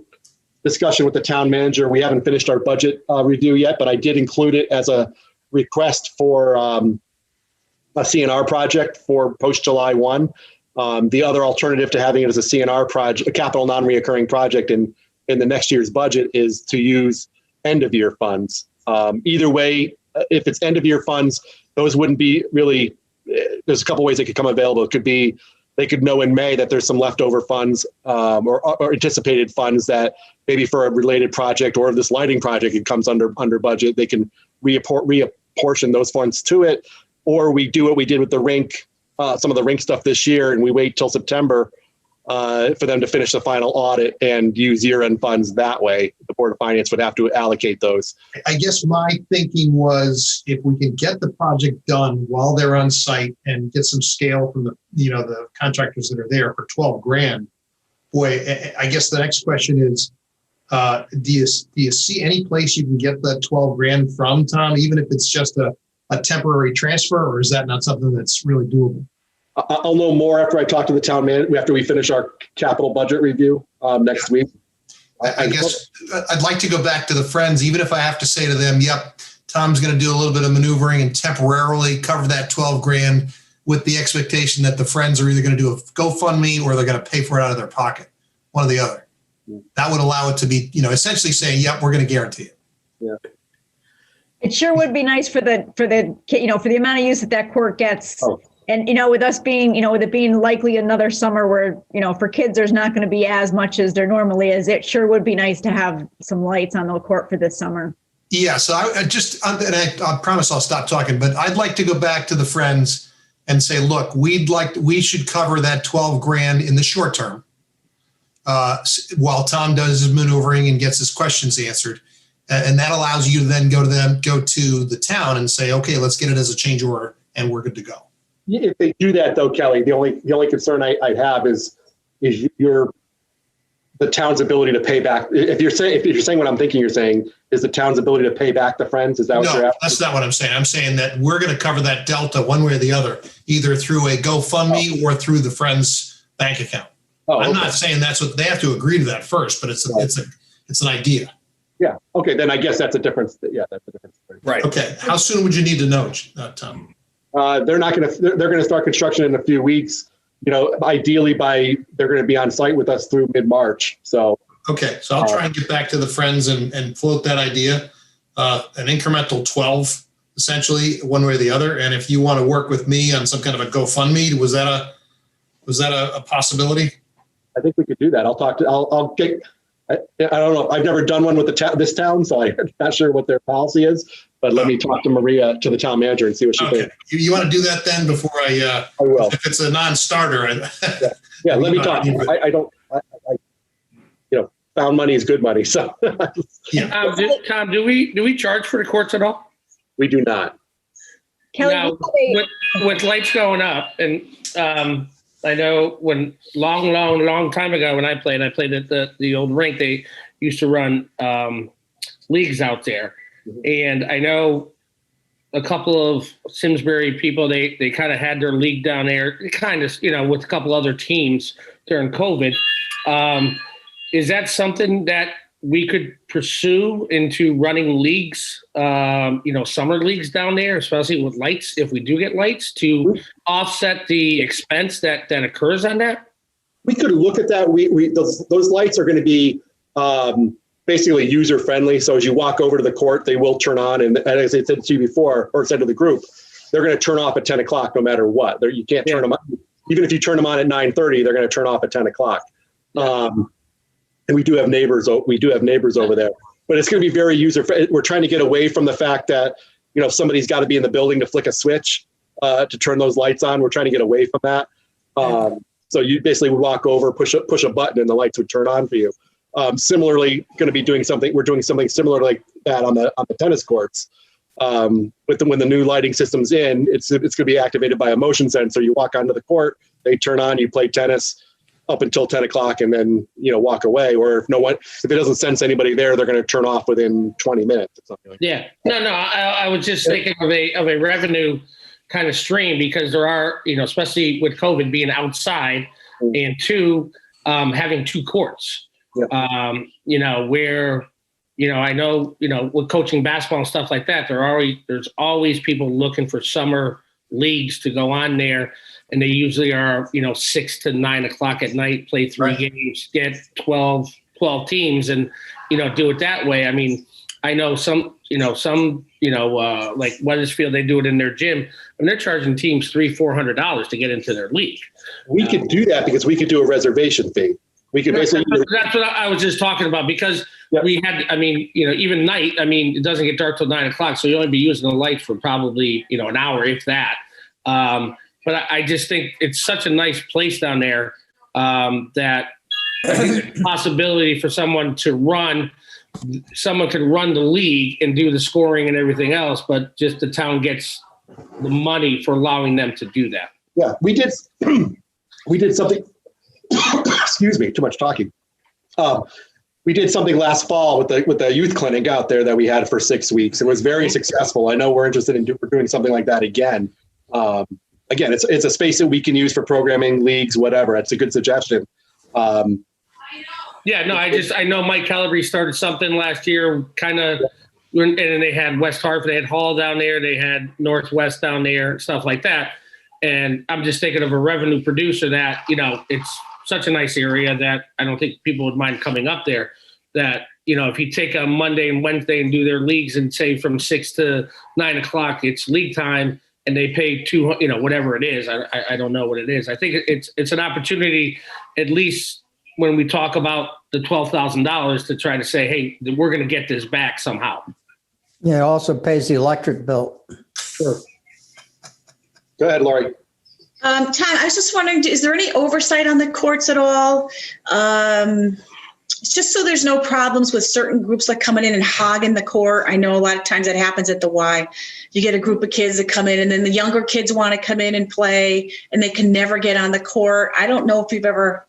[SPEAKER 2] discussion with the town manager. We haven't finished our budget review yet, but I did include it as a request for a CNR project for post-July 1. The other alternative to having it as a CNR project, a capital non-reoccurring project in the next year's budget, is to use end-of-year funds. Either way, if it's end-of-year funds, those wouldn't be really. There's a couple ways they could come available. It could be they could know in May that there's some leftover funds or anticipated funds that maybe for a related project or if this lighting project it comes under budget, they can reapportion those funds to it. Or we do what we did with the rink, some of the rink stuff this year, and we wait till September for them to finish the final audit and use year-end funds that way. The Board of Finance would have to allocate those.
[SPEAKER 9] I guess my thinking was if we can get the project done while they're on site and get some scale from the contractors that are there for $12,000. Boy, I guess the next question is, do you see any place you can get that $12,000 from, Tom, even if it's just a temporary transfer, or is that not something that's really doable?
[SPEAKER 2] I'll know more after I talk to the town manager, after we finish our capital budget review next week.
[SPEAKER 9] I guess I'd like to go back to the Friends, even if I have to say to them, yep, Tom's going to do a little bit of maneuvering and temporarily cover that $12,000 with the expectation that the Friends are either going to do a GoFundMe or they're going to pay for it out of their pocket, one or the other. That would allow it to be, essentially saying, yep, we're going to guarantee it.
[SPEAKER 2] Yeah.
[SPEAKER 8] It sure would be nice for the amount of use that court gets. Oh. And, with us being, with it being likely another summer where, for kids, there's not going to be as much as there normally is. It sure would be nice to have some lights on the court for this summer.
[SPEAKER 9] Yeah. So I promise I'll stop talking, but I'd like to go back to the Friends and say, look, we should cover that $12,000 in the short term while Tom does his maneuvering and gets his questions answered. And that allows you to then go to the town and say, okay, let's get it as a change order and we're good to go.
[SPEAKER 2] If they do that, though, Kelly, the only concern I have is the town's ability to pay back. If you're saying what I'm thinking, you're saying is the town's ability to pay back the Friends. Is that what you're asking?
[SPEAKER 9] That's not what I'm saying. I'm saying that we're going to cover that delta one way or the other, either through a GoFundMe or through the Friends bank account. I'm not saying that's what they have to agree to that first, but it's an idea.
[SPEAKER 2] Yeah. Okay. Then I guess that's a difference. Yeah, that's a difference.
[SPEAKER 9] Right. Okay. How soon would you need to know, Tom?
[SPEAKER 2] They're going to start construction in a few weeks. Ideally they're going to be on site with us through mid-March. So.
[SPEAKER 9] Okay. So I'll try and get back to the Friends and float that idea, an incremental 12, essentially one way or the other. And if you want to work with me on some kind of a GoFundMe, was that a possibility?
[SPEAKER 2] I think we could do that. I'll get, I don't know. I've never done one with this town, so I'm not sure what their policy is. But let me talk to Maria, to the town manager, and see what she thinks.
[SPEAKER 9] You want to do that then before I
[SPEAKER 2] will.
[SPEAKER 9] If it's a non-starter.
[SPEAKER 2] Yeah. Let me talk. Found money is good money. So.
[SPEAKER 12] Yeah. Tom, do we charge for the courts at all?
[SPEAKER 2] We do not.
[SPEAKER 8] Kelly,
[SPEAKER 12] now, with lights going up, and I know when long time ago when I played at the old rink, they used to run leagues out there. And I know a couple of Simsbury people, they kind of had their league down there, kind of, with a couple other teams during COVID. Is that something that we could pursue into running leagues, summer leagues down there, especially with lights, if we do get lights, to offset the expense that occurs on that?
[SPEAKER 2] We could look at that. Those lights are going to be basically user friendly. So as you walk over to the court, they will turn on. And as I said to you before, or said to the group, they're going to turn off at 10 o'clock no matter what. You can't turn them on. Even if you turn them on at 9:30, they're going to turn off at 10 o'clock. And we do have neighbors over there, but it's going to be very user friendly. We're trying to get away from the fact that, somebody's got to be in the building to flick a switch. to turn those lights on. We're trying to get away from that. So you basically would walk over, push a button, and the lights would turn on for you. Similarly, going to be doing something. We're doing something similar like that on the tennis courts. When the new lighting system's in, it's going to be activated by a motion sensor. You walk onto the court, they turn on, you play tennis up until 10 o'clock, and then walk away. Or if it doesn't sense anybody there, they're going to turn off within 20 minutes or something like that.
[SPEAKER 12] Yeah, no, I was just thinking of a revenue kind of stream, because there are, especially with COVID being outside, and having two courts, where, I know, with coaching basketball and stuff like that, there's always people looking for summer leagues to go on there. And they usually are, 6 to 9 o'clock at night, play 3 games, get 12 teams, and, do it that way. I mean, I know some, like Weathersfield, they do it in their gym, and they're charging teams $300-$400 to get into their league.
[SPEAKER 2] We could do that because we could do a reservation fee. We could basically.
[SPEAKER 12] That's what I was just talking about, because we had, even night, it doesn't get dark till 9 o'clock. So you'll only be using the light for probably, an hour, if that. But I just think it's such a nice place down there, that I think there's a possibility for someone could run the league and do the scoring and everything else, but just the town gets the money for allowing them to do that.
[SPEAKER 2] Yeah, we did something. Excuse me, too much talking. We did something last fall with the youth clinic out there that we had for 6 weeks. It was very successful. I know we're interested in doing something like that again. Again, it's a space that we can use for programming, leagues, whatever. It's a good suggestion.
[SPEAKER 12] Yeah, no, I know Mike Calabrese started something last year, kind of, and they had West Hartford, they had Hall down there, they had Northwest down there, stuff like that. And I'm just thinking of a revenue producer that, it's such a nice area that I don't think people would mind coming up there. That, if you take a Monday and Wednesday and do their leagues and say from 6 to 9 o'clock, it's league time, and they pay whatever it is. I don't know what it is. I think it's an opportunity, at least when we talk about the $12,000, to try to say, hey, we're going to get this back somehow.
[SPEAKER 3] Yeah, it also pays the electric bill.
[SPEAKER 2] Sure. Go ahead, Lori.
[SPEAKER 10] Tom, I was just wondering, is there any oversight on the courts at all? Just so there's no problems with certain groups like coming in and hogging the court. I know a lot of times that happens at the Y. You get a group of kids that come in, and then the younger kids want to come in and play, and they can never get on the court. I don't know if you've ever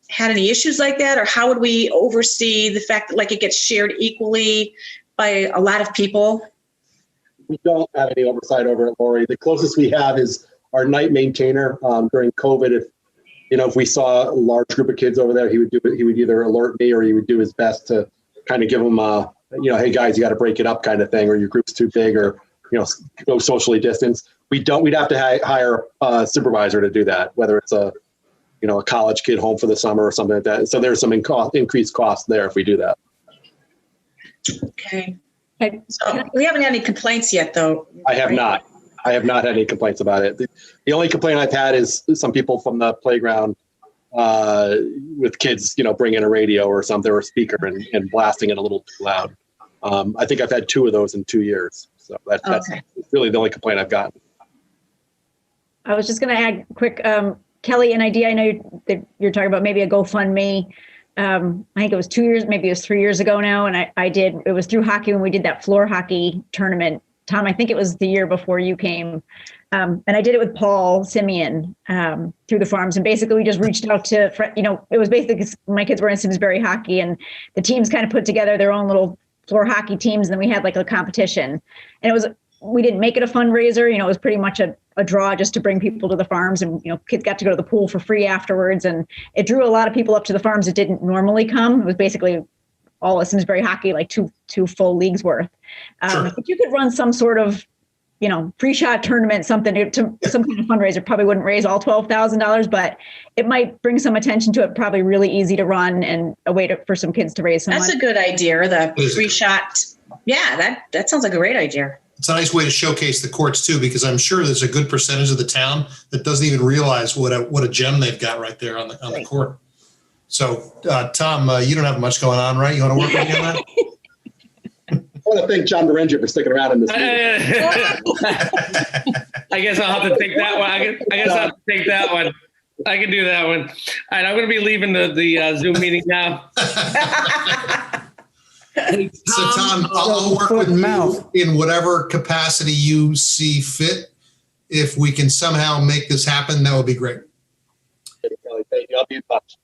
[SPEAKER 10] had any issues like that, or how would we oversee the fact that it gets shared equally by a lot of people?
[SPEAKER 2] We don't have any oversight over it, Lori. The closest we have is our night maintainer. During COVID, if we saw a large group of kids over there, he would either alert me, or he would do his best to kind of give them hey guys, you got to break it up kind of thing, or your group's too big, or go socially distance. We'd have to hire a supervisor to do that, whether it's a college kid home for the summer or something like that. So there's some increased cost there if we do that.
[SPEAKER 10] Okay. So we haven't had any complaints yet, though.
[SPEAKER 2] I have not had any complaints about it. The only complaint I've had is some people from the playground with kids, bringing a radio or something, or a speaker, and blasting it a little too loud. I think I've had 2 of those in 2 years. So that's really the only complaint I've gotten.
[SPEAKER 8] I was just going to add quick, Kelly, an idea. I know that you're talking about maybe a GoFundMe. I think it was 2 years, maybe it was 3 years ago now. And it was through hockey when we did that floor hockey tournament. Tom, I think it was the year before you came. And I did it with Paul Simeon through the farms. And basically we just reached out to, it was basically my kids were in Simsbury hockey, and the teams kind of put together their own little floor hockey teams. And then we had a competition, and we didn't make it a fundraiser. It was pretty much a draw just to bring people to the farms, and, kids got to go to the pool for free afterwards. And it drew a lot of people up to the farms that didn't normally come. It was basically all of Simsbury hockey, two full leagues worth.
[SPEAKER 9] Sure.
[SPEAKER 8] If you could run some sort of, pre-shot tournament, something some kind of fundraiser, probably wouldn't raise all $12,000, but it might bring some attention to it. Probably really easy to run, and a way for some kids to raise some money.
[SPEAKER 10] That's a good idea. The pre-shot. Yeah, that sounds like a great idea.
[SPEAKER 9] It's a nice way to showcase the courts too, because I'm sure there's a good percentage of the town that doesn't even realize what a gem they've got right there on the court. So, Tom, you don't have much going on, right? You want to work with me on that?
[SPEAKER 2] want to thank John Berenger for sticking around in this meeting.
[SPEAKER 12] I guess I'll have to take that one. I guess I'll have to take that one. I can do that one. All right, I'm going to be leaving the Zoom meeting now.
[SPEAKER 9] So Tom, I'll work with you in whatever capacity you see fit. If we can somehow make this happen, that would be great.
[SPEAKER 2] Thank you. I'll be in touch.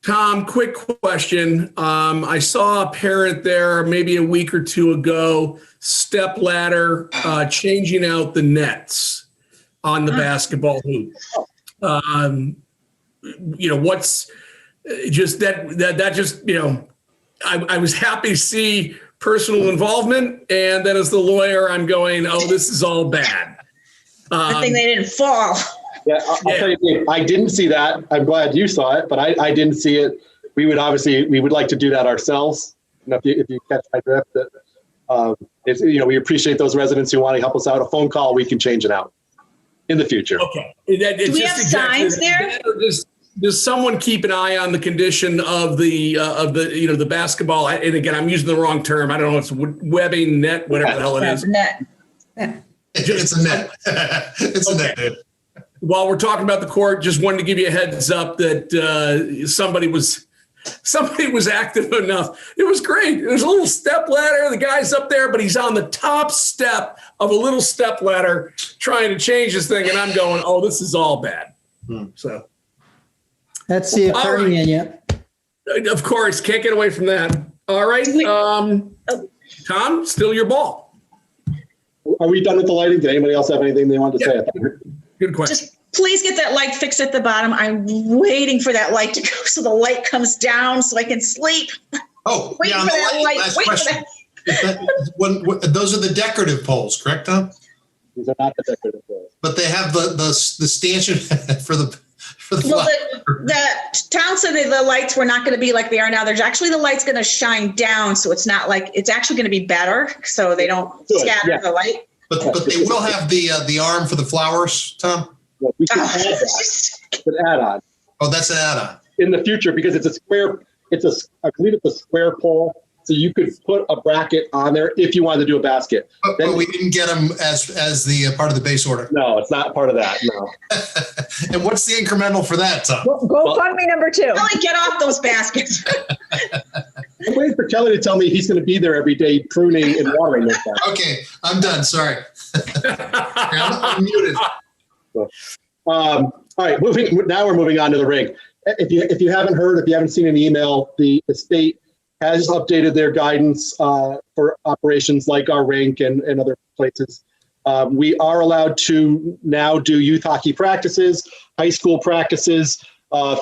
[SPEAKER 1] Tom, quick question. I saw a parent there maybe a week or two ago, step ladder, changing out the nets on the basketball hoop. What's just that just, I was happy to see personal involvement. And then as the lawyer, I'm going, oh, this is all bad.
[SPEAKER 10] Good thing they didn't fall.
[SPEAKER 2] Yeah, I'll tell you, Dave, I didn't see that. I'm glad you saw it, but I didn't see it. We would like to do that ourselves. If you catch my drift, we appreciate those residents who want to help us out. A phone call, we can change it out in the future.
[SPEAKER 1] Okay.
[SPEAKER 10] Do we have signs there?
[SPEAKER 1] Does someone keep an eye on the condition of the basketball? And again, I'm using the wrong term. I don't know if it's webbing, net, whatever the hell it is.
[SPEAKER 10] Net.
[SPEAKER 9] It's a net. It's a net, dude.
[SPEAKER 1] While we're talking about the court, just wanted to give you a heads up that somebody was active enough. It was great. There's a little step ladder. The guy's up there, but he's on the top step of a little step ladder trying to change this thing. And I'm going, oh, this is all bad. So
[SPEAKER 3] that's the attorney in you.
[SPEAKER 1] Of course, can't get away from that. All right. Tom, still your ball.
[SPEAKER 2] Are we done with the lighting? Did anybody else have anything they wanted to say?
[SPEAKER 1] Good question.
[SPEAKER 10] Just please get that light fixed at the bottom. I'm waiting for that light to go so the light comes down so I can sleep.
[SPEAKER 9] Oh,
[SPEAKER 10] Wait
[SPEAKER 9] yeah,
[SPEAKER 10] for that light.
[SPEAKER 9] last
[SPEAKER 10] Wait for
[SPEAKER 9] question.
[SPEAKER 10] that.
[SPEAKER 9] Those are the decorative poles, correct, Tom?
[SPEAKER 2] These are not the decorative poles.
[SPEAKER 9] But they have the stanchion for the
[SPEAKER 10] Well, the town said that the lights were not going to be like they are now. There's actually the light's going to shine down, so it's not like it's actually going to be better, so they don't scatter the light.
[SPEAKER 9] But they will have the arm for the flowers, Tom?
[SPEAKER 2] Well, we can add that. It's an add-on.
[SPEAKER 9] Oh, that's an add-on.
[SPEAKER 2] In the future, because it's a square, I believe it's a square pole, so you could put a bracket on there if you wanted to do a basket.
[SPEAKER 9] But we didn't get them as the part of the base order.
[SPEAKER 2] No, it's not part of that, no.
[SPEAKER 9] And what's the incremental for that, Tom?
[SPEAKER 8] Go fund me number 2.
[SPEAKER 10] Kelly, get off those baskets.
[SPEAKER 2] I'm waiting for Kelly to tell me he's going to be there every day pruning and watering this stuff.
[SPEAKER 9] Okay, I'm done. Sorry. I'm muted.
[SPEAKER 2] All right, now we're moving on to the rink. If you haven't heard, if you haven't seen an email, the state has updated their guidance for operations like our rink and other places. We are allowed to now do youth hockey practices, high school practices.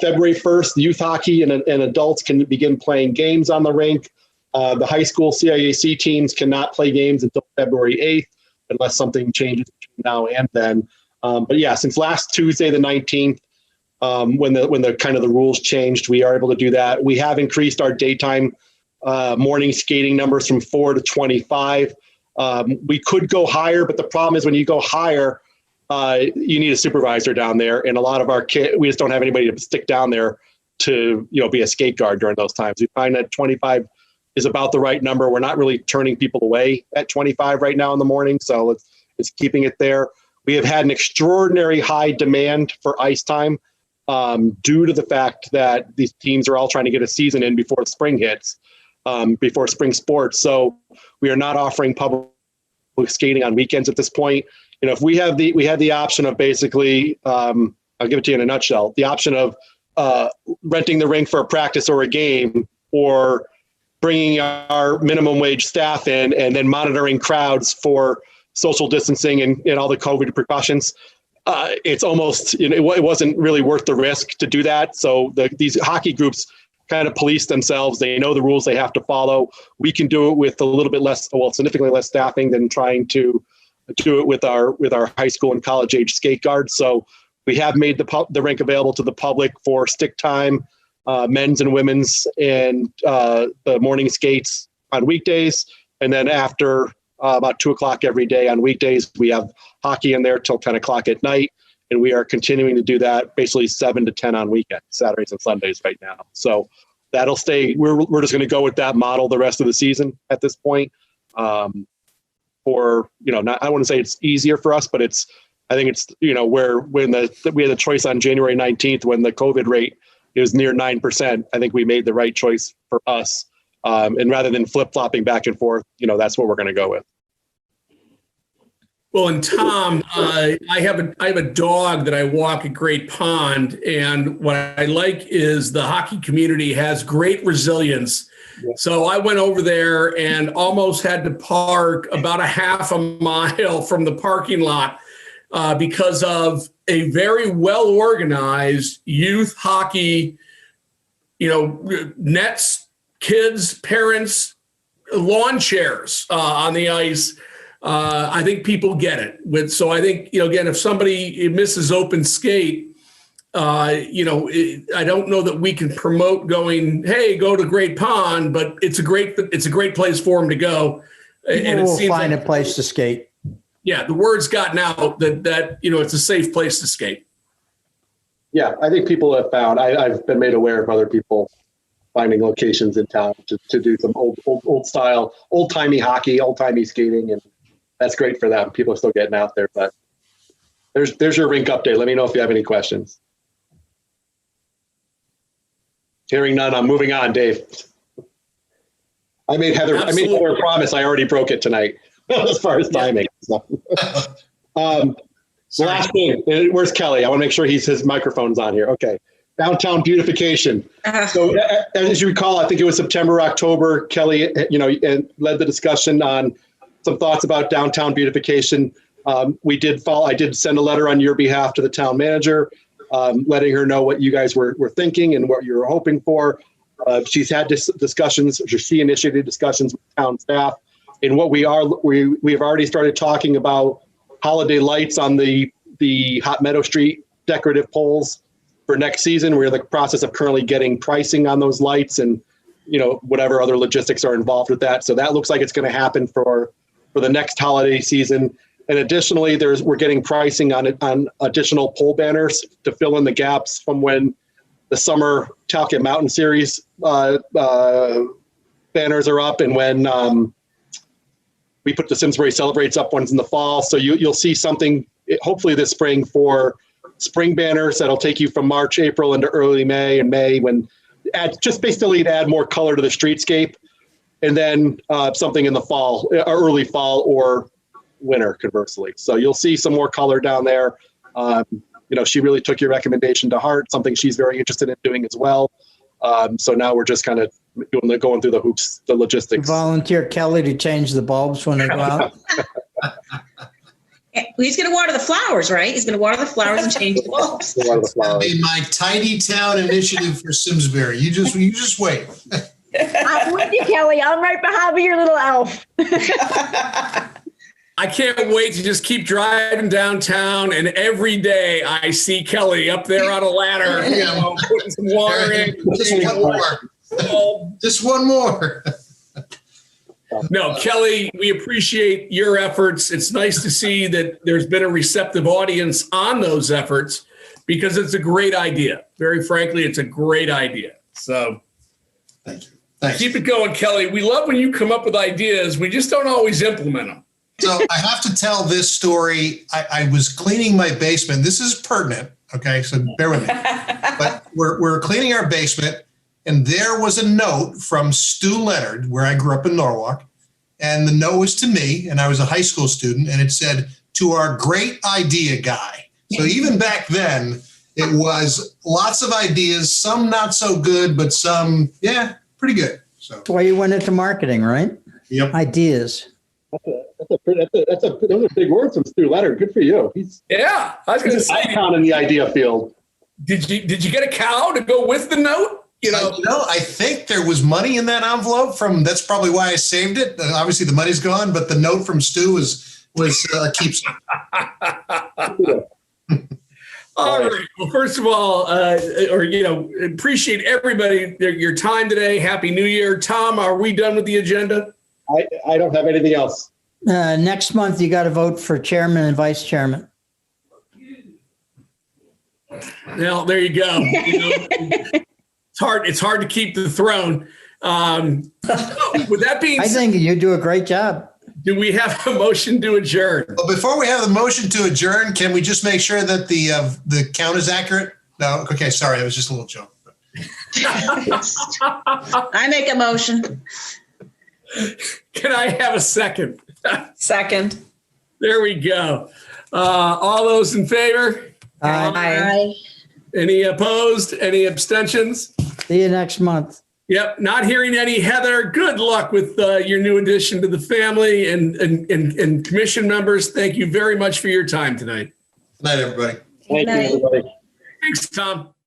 [SPEAKER 2] February 1st, youth hockey and adults can begin playing games on the rink. The high school CIAC teams cannot play games until February 8th, unless something changes between now and then. But yeah, since last Tuesday, the 19th, when the kind of the rules changed, we are able to do that. We have increased our daytime morning skating numbers from 4 to 25. We could go higher, but the problem is when you go higher, you need a supervisor down there, and a lot of our kids, we just don't have anybody to stick down there to be a skate guard during those times. We find that 25 is about the right number. We're not really turning people away at 25 right now in the morning, so it's keeping it there. We have had an extraordinary high demand for ice time due to the fact that these teams are all trying to get a season in before spring hits, before spring sports. So we are not offering public skating on weekends at this point. If we have the option of basically, I'll give it to you in a nutshell, the option of renting the rink for a practice or a game, or bringing our minimum wage staff in and then monitoring crowds for social distancing and all the COVID precautions. It's almost, it wasn't really worth the risk to do that. So these hockey groups kind of police themselves. They know the rules they have to follow. We can do it with a little bit less, significantly less staffing than trying to do it with our high school and college age skate guards. So we have made the rink available to the public for stick time, men's and women's, and the morning skates on weekdays. And then after about 2:00 every day on weekdays, we have hockey in there till 10 o'clock at night. And we are continuing to do that basically 7 to 10 on weekends, Saturdays and Sundays right now. So that'll stay. We're just going to go with that model the rest of the season at this point. for, not, I wouldn't say it's easier for us, but I think it's, where when we had the choice on January 19th, when the COVID rate is near 9%, I think we made the right choice for us. And rather than flip-flopping back and forth, that's what we're going to go with.
[SPEAKER 1] Well, and Tom, I have a dog that I walk at Great Pond, and what I like is the hockey community has great resilience. Yeah. So I went over there and almost had to park about a half a mile from the parking lot because of a very well-organized youth hockey, nets, kids, parents, lawn chairs on the ice. I think people get it. So I think, again, if somebody misses open skate, I don't know that we can promote going, hey, go to Great Pond, but it's a great place for them to go.
[SPEAKER 3] And we'll find a place to skate.
[SPEAKER 1] Yeah, the word's gotten out that it's a safe place to skate.
[SPEAKER 2] Yeah, I think people have found. I've been made aware of other people finding locations in town to do some old style, old timey hockey, old timey skating, and that's great for them. People are still getting out there. But there's your rink update. Let me know if you have any questions. Hearing none, I'm moving on, Dave. I made Heather a promise. I already broke it tonight as far as timing. So. Last thing, where's Kelly? I want to make sure his microphone's on here. Okay. Downtown beautification. So as you recall, I think it was September, October, Kelly, led the discussion on some thoughts about downtown beautification. I did send a letter on your behalf to the town manager, letting her know what you guys were thinking and what you were hoping for. She's had discussions, she initiated discussions with town staff. And what we have already started talking about holiday lights on the Hot Meadow Street decorative poles for next season. We're in the process of currently getting pricing on those lights and, whatever other logistics are involved with that. So that looks like it's going to happen for the next holiday season. And additionally, we're getting pricing on additional pole banners to fill in the gaps from when the summer Talcott Mountain Series banners are up and when we put the Simsbury Celebrates up ones in the fall. So you'll see something hopefully this spring for spring banners that'll take you from March, April into early May, and May just basically to add more color to the streetscape. And then something in the fall, early fall or winter, conversely. So you'll see some more color down there. She really took your recommendation to heart, something she's very interested in doing as well. So now we're just kind of going through the hoops, the logistics.
[SPEAKER 3] Volunteer Kelly to change the bulbs when they go out.
[SPEAKER 10] He's going to water the flowers, right? He's going to water the flowers and change the bulbs.
[SPEAKER 9] It's going to be my tidy town initiative for Simsbury. You just wait.
[SPEAKER 8] I'm with you, Kelly. I'm right behind your little elf.
[SPEAKER 1] I can't wait to just keep driving downtown, and every day I see Kelly up there on a ladder, putting some water in.
[SPEAKER 9] Just one more.
[SPEAKER 1] No, Kelly, we appreciate your efforts. It's nice to see that there's been a receptive audience on those efforts because it's a great idea. Very frankly, it's a great idea. So
[SPEAKER 9] thank you. Thanks.
[SPEAKER 1] Keep it going, Kelly. We love when you come up with ideas. We just don't always implement them.
[SPEAKER 9] So I have to tell this story. I was cleaning my basement. This is pertinent. Okay, so bear with me. But we're cleaning our basement, and there was a note from Stu Leonard, where I grew up in Norwalk. And the note was to me, and I was a high school student, and it said, "To our great idea guy." So even back then, it was lots of ideas, some not so good, but some, pretty good. So
[SPEAKER 3] that's why you went into marketing, right?
[SPEAKER 9] Yep.
[SPEAKER 3] Ideas.
[SPEAKER 2] Those are big words from Stu Leonard. Good for you.
[SPEAKER 1] I was going to say,
[SPEAKER 2] icon in the idea field.
[SPEAKER 1] Did you get a cow to go with the note?
[SPEAKER 9] I think there was money in that envelope that's probably why I saved it. Obviously the money's gone, but the note from Stu was a keepsake.
[SPEAKER 1] All right. Well, first of all, appreciate everybody, your time today. Happy New Year. Tom, are we done with the agenda?
[SPEAKER 2] I don't have anything else.
[SPEAKER 3] Next month, you got to vote for chairman and vice chairman.
[SPEAKER 1] Well, there you go. It's hard to keep the throne. With that being
[SPEAKER 3] I
[SPEAKER 1] said,
[SPEAKER 3] think you do a great job.
[SPEAKER 1] do we have a motion to adjourn?
[SPEAKER 9] But before we have the motion to adjourn, can we just make sure that the count is accurate? No, okay, sorry, it was just a little joke.
[SPEAKER 10] I make a motion.
[SPEAKER 1] Can I have a second?
[SPEAKER 5] Second.
[SPEAKER 1] There we go. All those in favor?
[SPEAKER 5] Aye.
[SPEAKER 1] Any opposed? Any abstentions?
[SPEAKER 3] See you next month.
[SPEAKER 1] Yep. Not hearing any. Heather, good luck with your new addition to the family and commission members. Thank you very much for your time tonight.
[SPEAKER 9] Good night, everybody.
[SPEAKER 2] Thank you, everybody.
[SPEAKER 1] Thanks, Tom.